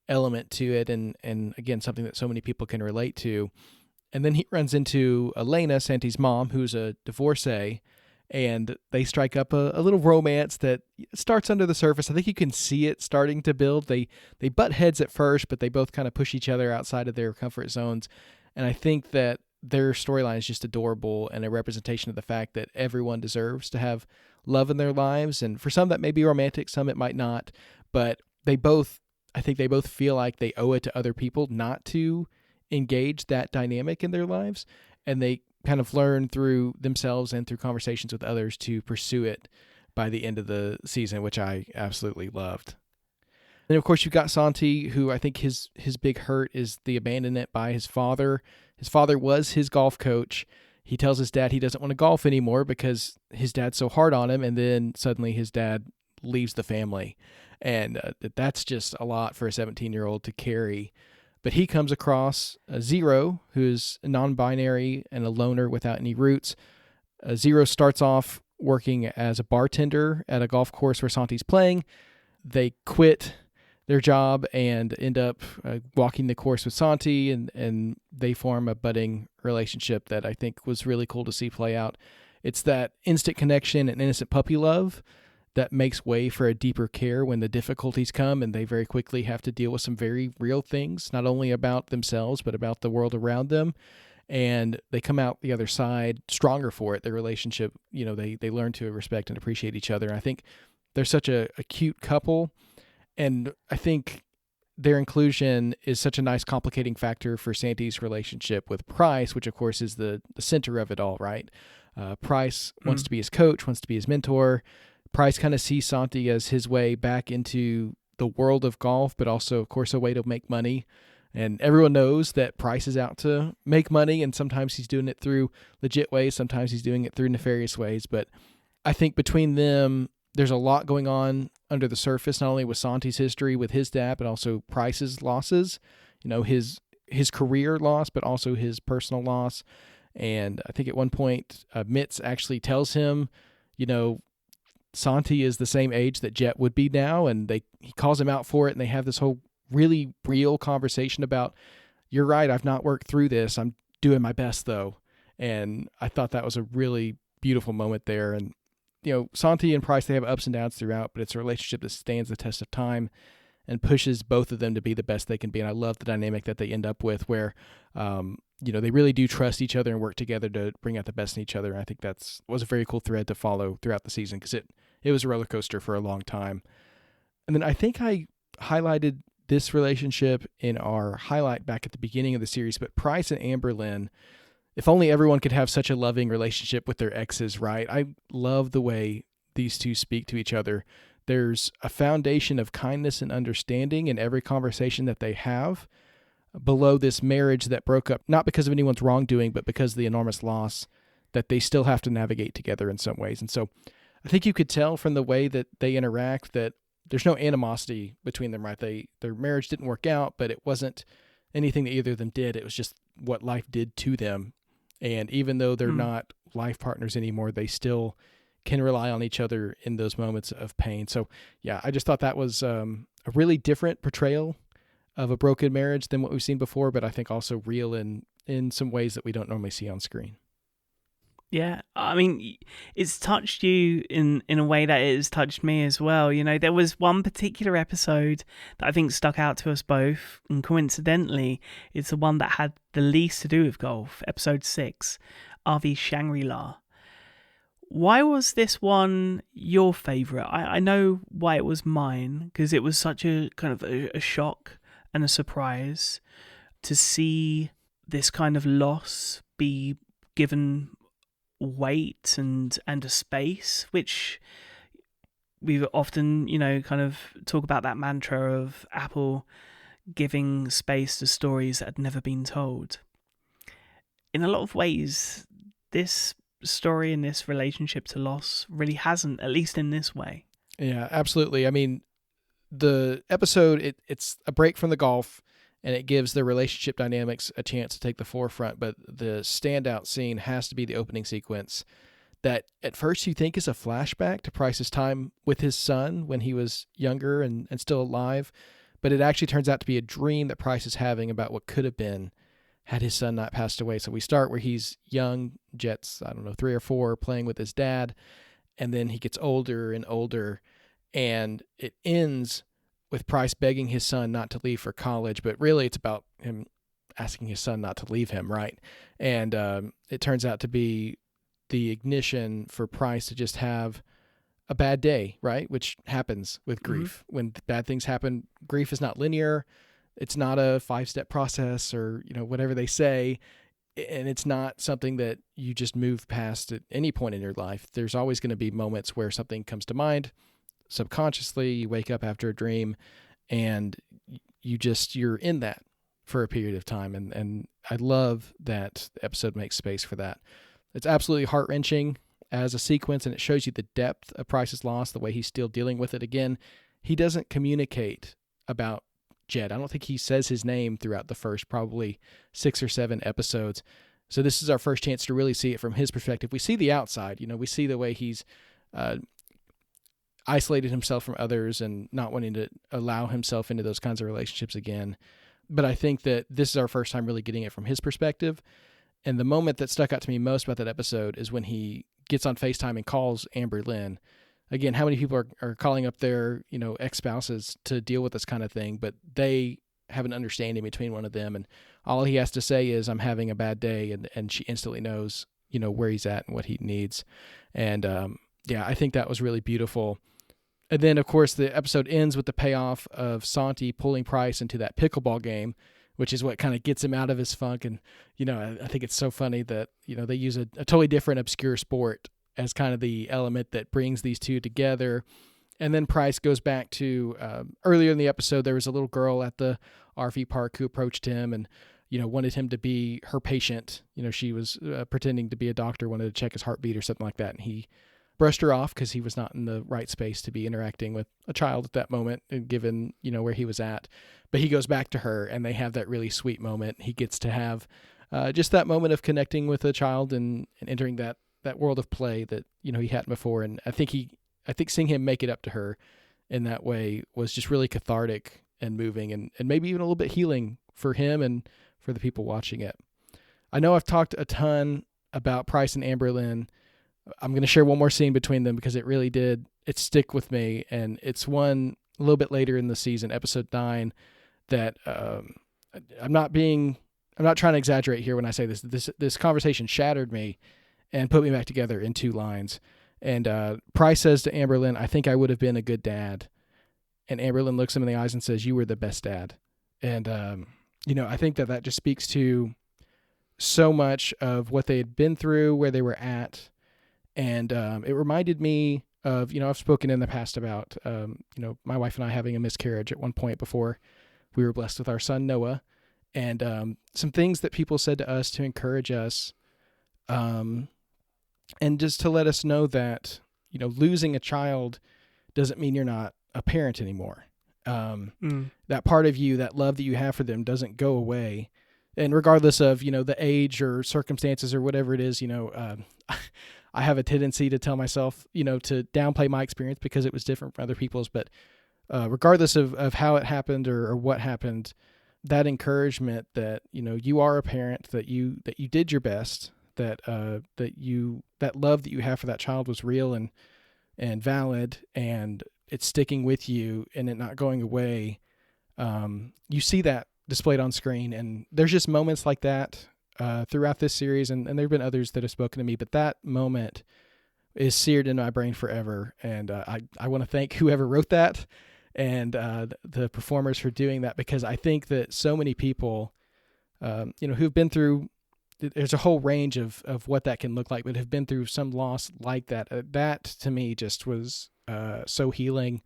element to it. And again, something that so many people can relate to. And then he runs into Elena, Santi's mom, who's a divorcee, and they strike up a little romance that starts under the surface. I think you can see it starting to build. They butt heads at first, but they both kind of push each other outside of their comfort zones. And I think that their storyline is just adorable and a representation of the fact that everyone deserves to have love in their lives. And for some that may be romantic, some it might not, but I think they both feel like they owe it to other people not to engage that dynamic in their lives. And they kind of learn through themselves and through conversations with others to pursue it by the end of the season, which I absolutely loved. And of course, you've got Santi, who I think his big hurt is the abandonment by his father. His father was his golf coach. He tells his dad he doesn't want to golf anymore because his dad's so hard on him, and then suddenly his dad leaves the family. And that's just a lot for a 17-year-old to carry. But he comes across Zero, who's non-binary and a loner without any roots. Zero starts off working as a bartender at a golf course where Santi's playing. They quit their job and end up walking the course with Santi, and they form a budding relationship that I think was really cool to see play out. It's that instant connection and innocent puppy love that makes way for a deeper care when the difficulties come, and they very quickly have to deal with some very real things, not only about themselves, but about the world around them. And they come out the other side stronger for it. Their relationship, they learn to respect and appreciate each other. And I think they're such a cute couple. And I think their inclusion is such a nice complicating factor for Santi's relationship with Price, which of course is the center of it all, right? Price wants to be his coach, wants to be his mentor. Price kind of sees Santi as his way back into the world of golf, but also, of course, a way to make money. And everyone knows that Price is out to make money, and sometimes he's doing it through legit ways, sometimes he's doing it through nefarious ways. But I think between them, there's a lot going on under the surface, not only with Santi's history with his dad, but also Price's losses, his career loss, but also his personal loss. And I think at one point, Mitz actually tells him, Santi is the same age that Jet would be now, and he calls him out for it, and they have this whole really real conversation about, you're right, I've not worked through this, I'm doing my best though. And I thought that was a really beautiful moment there. And Santi and Price, they have ups and downs throughout, but it's a relationship that stands the test of time and pushes both of them to be the best they can be. And I love the dynamic that they end up with where they really do trust each other and work together to bring out the best in each other. And I think was a very cool thread to follow throughout the season, because it was a roller coaster for a long time. And then I think I highlighted this relationship in our highlight back at the beginning of the series, but Price and Amberlynn, if only everyone could have such a loving relationship with their exes, right? I love the way these two speak to each other. There's a foundation of kindness and understanding in every conversation that they have below this marriage that broke up, not because of anyone's wrongdoing, but because of the enormous loss that they still have to navigate together in some ways. And so I think you could tell from the way that they interact that there's no animosity between them, right? Their marriage didn't work out, but it wasn't anything that either of them did. It was just what life did to them. And even though they're not life partners anymore, they still can rely on each other in those moments of pain. So yeah, I just thought that was a really different portrayal of a broken marriage than what we've seen before, but I think also real in some ways that we don't normally see on screen. Yeah, I mean, it's touched you in a way that it has touched me as well. You know, there was one particular episode that I think stuck out to us both, and coincidentally, it's the one that had the least to do with golf, episode 6, RV Shangri-La. Why was this one your favourite? I know why it was mine, because it was such a kind of a shock and a surprise to see this kind of loss be given weight and a space, which we often, you know, kind of talk about that mantra of Apple giving space to stories that had never been told. In a lot of ways, this story and this relationship to loss really hasn't, at least in this way. Yeah, absolutely. I mean, the episode, it's a break from the golf, and it gives the relationship dynamics a chance to take the forefront. But the standout scene has to be the opening sequence that at first you think is a flashback to Price's time with his son when he was younger and still alive. But it actually turns out to be a dream that Price is having about what could have been had his son not passed away. So we start where he's young, Jet's, 3 or 4, playing with his dad. And then he gets older and older. And it ends with Price begging his son not to leave for college, but really it's about him asking his son not to leave him, right? And it turns out to be the ignition for Price to just have a bad day, right? Which happens with grief. When bad things happen, grief is not linear. It's not a 5-step process or, whatever they say. And it's not something that you just move past at any point in your life. There's always going to be moments where something comes to mind subconsciously. You wake up after a dream and you're in that for a period of time. And I love that the episode makes space for that. It's absolutely heart-wrenching as a sequence, and it shows you the depth of Price's loss, the way he's still dealing with it. Again, he doesn't communicate about Jed. I don't think he says his name throughout the first probably 6 or 7 episodes. So this is our first chance to really see it from his perspective. We see the outside, we see the way he's isolated himself from others and not wanting to allow himself into those kinds of relationships again. But I think that this is our first time really getting it from his perspective. And the moment that stuck out to me most about that episode is when he gets on FaceTime and calls Amber Lynn. Again, how many people are calling up their, ex-spouses to deal with this kind of thing, but they have an understanding between one of them. And all he has to say is, I'm having a bad day. And she instantly knows, where he's at and what he needs. And I think that was really beautiful. And then, of course, the episode ends with the payoff of Santi pulling Price into that pickleball game, which is what kind of gets him out of his funk. And, I think it's so funny that, they use a totally different obscure sport as kind of the element that brings these two together. And then Price goes back to earlier in the episode, there was a little girl at the RV park who approached him and, wanted him to be her patient. She was pretending to be a doctor, wanted to check his heartbeat or something like that. And he brushed her off because he was not in the right space to be interacting with a child at that moment, and given, where he was at. But he goes back to her and they have that really sweet moment. He gets to have just that moment of connecting with a child and entering that world of play that, he hadn't before. And I think seeing him make it up to her in that way was just really cathartic and moving and maybe even a little bit healing for him and for the people watching it. I know I've talked a ton about Price and Amber Lynn. I'm going to share one more scene between them because it really did stick with me. And it's one a little bit later in the season, episode 9, that I'm not trying to exaggerate here when I say this conversation shattered me and put me back together in 2 lines. And Price says to Amber Lynn, I think I would have been a good dad. And Amber Lynn looks him in the eyes and says, you were the best dad. And, I think that just speaks to so much of what they had been through, where they were at. And it reminded me of, I've spoken in the past about, my wife and I having a miscarriage at one point before we were blessed with our son, Noah. And some things that people said to us to encourage us, and just to let us know that, losing a child doesn't mean you're not a parent anymore. that part of you, that love that you have for them doesn't go away. And regardless of, the age or circumstances or whatever it is, I have a tendency to tell myself, to downplay my experience because it was different from other people's. But regardless of how it happened or what happened, that encouragement that, you are a parent, that you did your best, that love that you have for that child was real and valid, and it's sticking with you and it not going away. You see that displayed on screen, and there's just moments like that throughout this series, and there have been others that have spoken to me, but that moment is seared in my brain forever. And I want to thank whoever wrote that and the performers for doing that, because I think that so many people, who've been through, there's a whole range of what that can look like, but have been through some loss like that. That to me just was so healing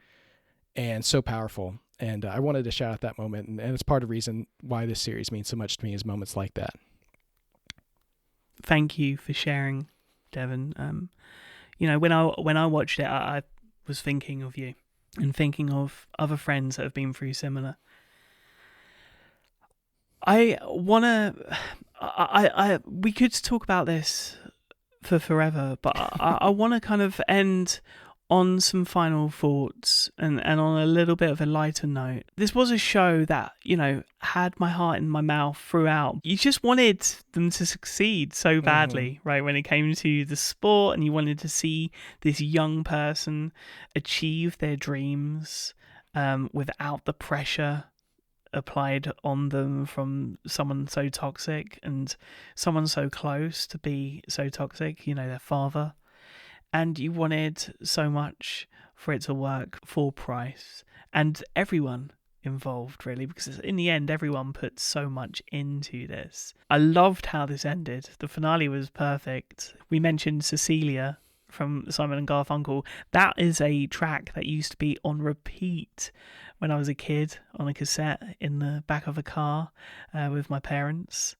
and so powerful. And I wanted to shout out that moment, and it's part of the reason why this series means so much to me, is moments like that. Thank you for sharing, Devon. When I watched it, I was thinking of you and thinking of other friends that have been through similar. We could talk about this for forever, but I want to kind of end on some final thoughts and on a little bit of a lighter note. This was a show that, had my heart in my mouth throughout. You just wanted them to succeed so badly, right? When it came to the sport, and you wanted to see this young person achieve their dreams without the pressure applied on them from someone so toxic and someone so close to be so toxic, their father. And you wanted so much for it to work for Price and everyone involved, really, because in the end, everyone put so much into this. I loved how this ended. The finale was perfect. We mentioned Cecilia from Simon and Garfunkel. That is a track that used to be on repeat when I was a kid on a cassette in the back of a car with my parents.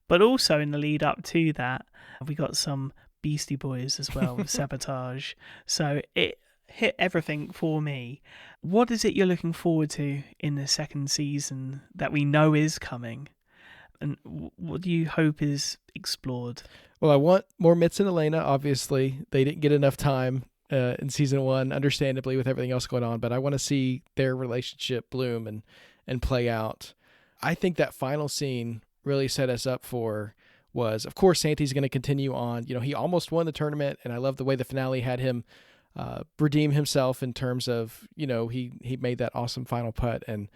But also in the lead up to that, we got some Beastie Boys as well with Sabotage. So it hit everything for me. What is it you're looking forward to in the second season that we know is coming? And what do you hope is explored? Well, I want more Mitz and Elena. Obviously, they didn't get enough time in season one, understandably, with everything else going on. But I want to see their relationship bloom and play out. I think that final scene really set us up for was, of course, Santi's going to continue on. He almost won the tournament, and I love the way the finale had him redeem himself in terms of, he made that awesome final putt, and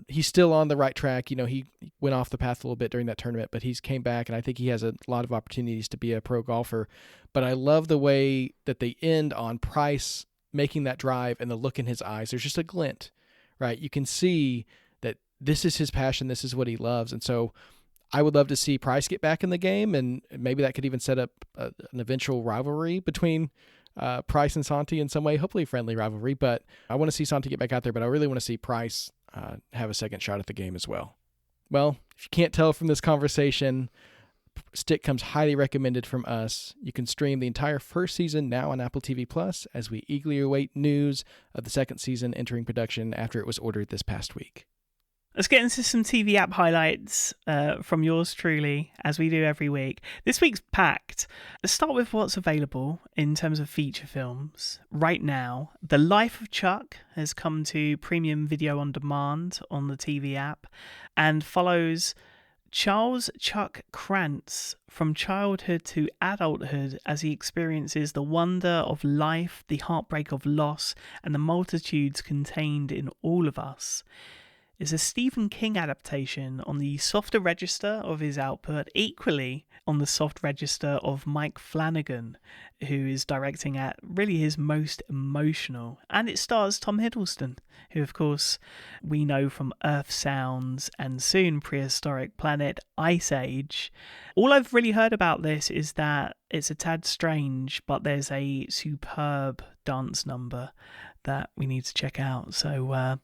he's still on the right track. He went off the path a little bit during that tournament, but he's came back, and I think he has a lot of opportunities to be a pro golfer. But I love the way that they end on Price making that drive and the look in his eyes. There's just a glint, right? You can see that this is his passion. This is what he loves. And so I would love to see Price get back in the game, and maybe that could even set up an eventual rivalry between Price and Santi in some way, hopefully a friendly rivalry. But I want to see Santi get back out there, but I really want to see Price have a second shot at the game as well. Well, if you can't tell from this conversation, Stick comes highly recommended from us. You can stream the entire first season now on Apple TV Plus as we eagerly await news of the second season entering production after it was ordered this past week. Let's get into some TV app highlights from yours truly, as we do every week. This week's packed. Let's start with what's available in terms of feature films. Right now, The Life of Chuck has come to premium video on demand on the TV app and follows Charles Chuck Krantz from childhood to adulthood as he experiences the wonder of life, the heartbreak of loss, and the multitudes contained in all of us. It's a Stephen King adaptation on the softer register of his output, equally on the soft register of Mike Flanagan, who is directing at really his most emotional. And it stars Tom Hiddleston, who of course we know from Earth Sounds and soon Prehistoric Planet Ice Age. All I've really heard about this is that it's a tad strange, but there's a superb dance number that we need to check out. So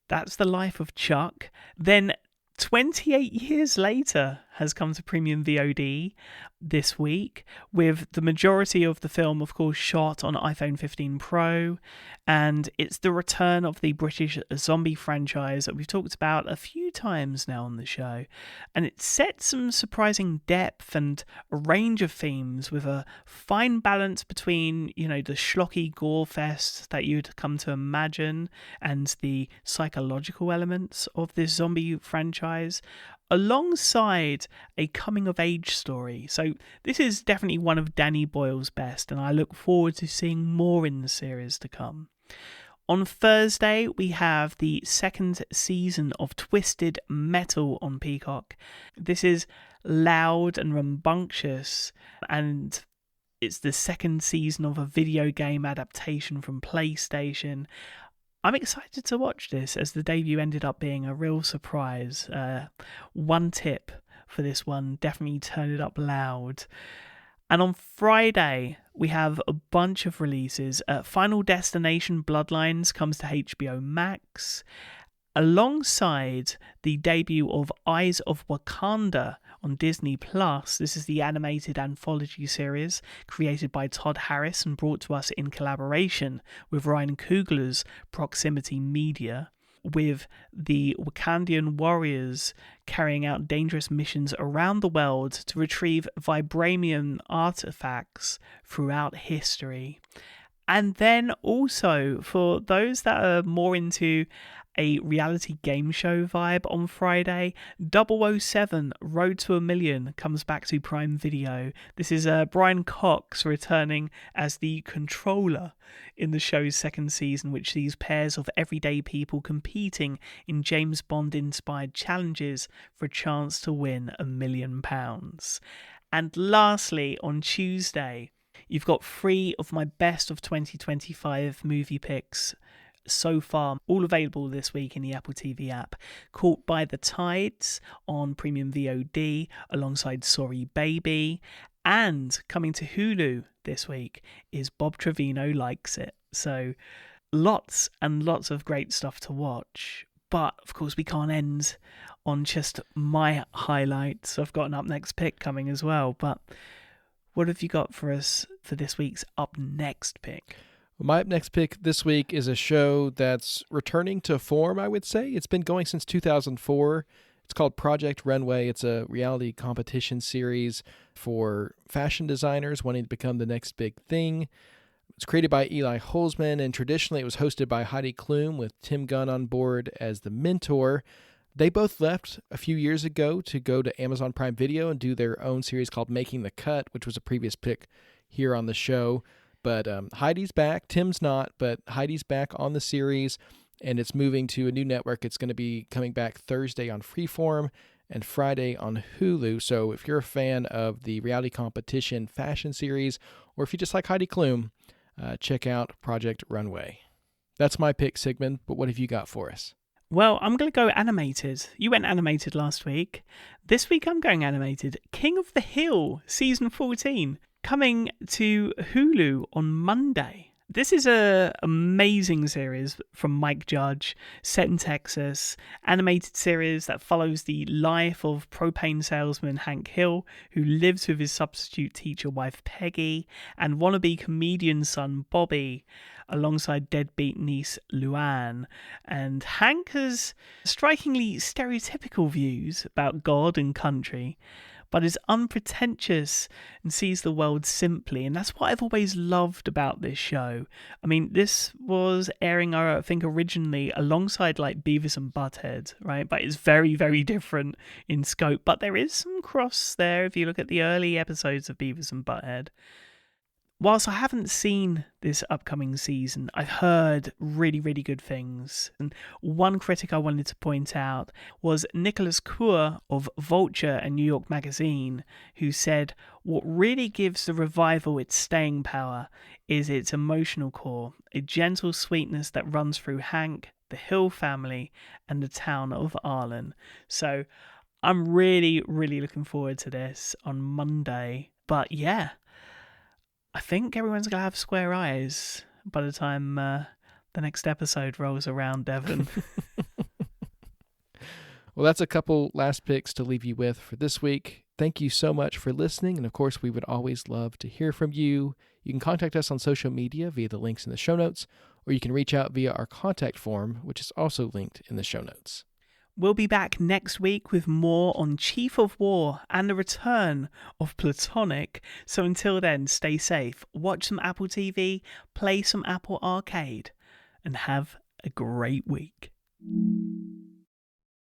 that's The Life of Chuck. Then 28 years later, has come to premium VOD this week, with the majority of the film, of course, shot on iPhone 15 Pro. And it's the return of the British zombie franchise that we've talked about a few times now on the show. And it sets some surprising depth and a range of themes with a fine balance between, the schlocky gore fest that you'd come to imagine and the psychological elements of this zombie franchise, alongside a coming-of-age story. So this is definitely one of Danny Boyle's best, and I look forward to seeing more in the series to come. On Thursday, we have the second season of Twisted Metal on Peacock. This is loud and rambunctious, and it's the second season of a video game adaptation from PlayStation. I'm excited to watch this, as the debut ended up being a real surprise. One tip for this one, definitely turn it up loud. And on Friday, we have a bunch of releases. Final Destination Bloodlines comes to HBO Max, alongside the debut of Eyes of Wakanda on Disney+. This is the animated anthology series created by Todd Harris and brought to us in collaboration with Ryan Coogler's Proximity Media, with the Wakandian warriors carrying out dangerous missions around the world to retrieve vibranium artifacts throughout history. And then also, for those that are more into a reality game show vibe, on Friday, 007 Road to a Million comes back to Prime Video. This is Brian Cox returning as the controller in the show's second season, which sees pairs of everyday people competing in James Bond-inspired challenges for a chance to win £1 million. And lastly, on Tuesday, you've got 3 of my best of 2025 movie picks so far, all available this week in the Apple TV app. Caught by the Tides on Premium VOD alongside Sorry Baby, and coming to Hulu this week is Bob Trevino Likes It. So lots and lots of great stuff to watch, but of course we can't end on just my highlights. I've got an up next pick coming as well, but what have you got for us for this week's up next pick? Well, my next pick this week is a show that's returning to form, I would say. It's been going since 2004. It's called Project Runway. It's a reality competition series for fashion designers wanting to become the next big thing. It's created by Eli Holzman, and traditionally it was hosted by Heidi Klum with Tim Gunn on board as the mentor. They both left a few years ago to go to Amazon Prime Video and do their own series called Making the Cut, which was a previous pick here on the show. But Heidi's back. Tim's not, but Heidi's back on the series, and it's moving to a new network. It's going to be coming back Thursday on Freeform and Friday on Hulu. So if you're a fan of the reality competition fashion series, or if you just like Heidi Klum, check out Project Runway. That's my pick, Sigmund, but what have you got for us? Well, I'm going to go animated. You went animated last week. This week I'm going animated. King of the Hill, Season 14. Coming to Hulu on Monday. This is an amazing series from Mike Judge, set in Texas, animated series that follows the life of propane salesman Hank Hill, who lives with his substitute teacher wife Peggy and wannabe comedian son Bobby, alongside deadbeat niece Luann. And Hank has strikingly stereotypical views about God and country, but is unpretentious and sees the world simply. And that's what I've always loved about this show. I mean, this was airing, I think, originally alongside like Beavis and Butthead, right? But it's very, very different in scope. But there is some cross there if you look at the early episodes of Beavis and Butthead. Whilst I haven't seen this upcoming season, I've heard really, really good things. And one critic I wanted to point out was Nicholas Kaur of Vulture and New York Magazine, who said, what really gives the revival its staying power is its emotional core, a gentle sweetness that runs through Hank, the Hill family, and the town of Arlen. So I'm really, really looking forward to this on Monday. But yeah, I think everyone's going to have square eyes by the time the next episode rolls around, Devon. Well, that's a couple last picks to leave you with for this week. Thank you so much for listening. And of course, we would always love to hear from you. You can contact us on social media via the links in the show notes, or you can reach out via our contact form, which is also linked in the show notes. We'll be back next week with more on Chief of War and the return of Platonic. So until then, stay safe, watch some Apple TV, play some Apple Arcade, and have a great week.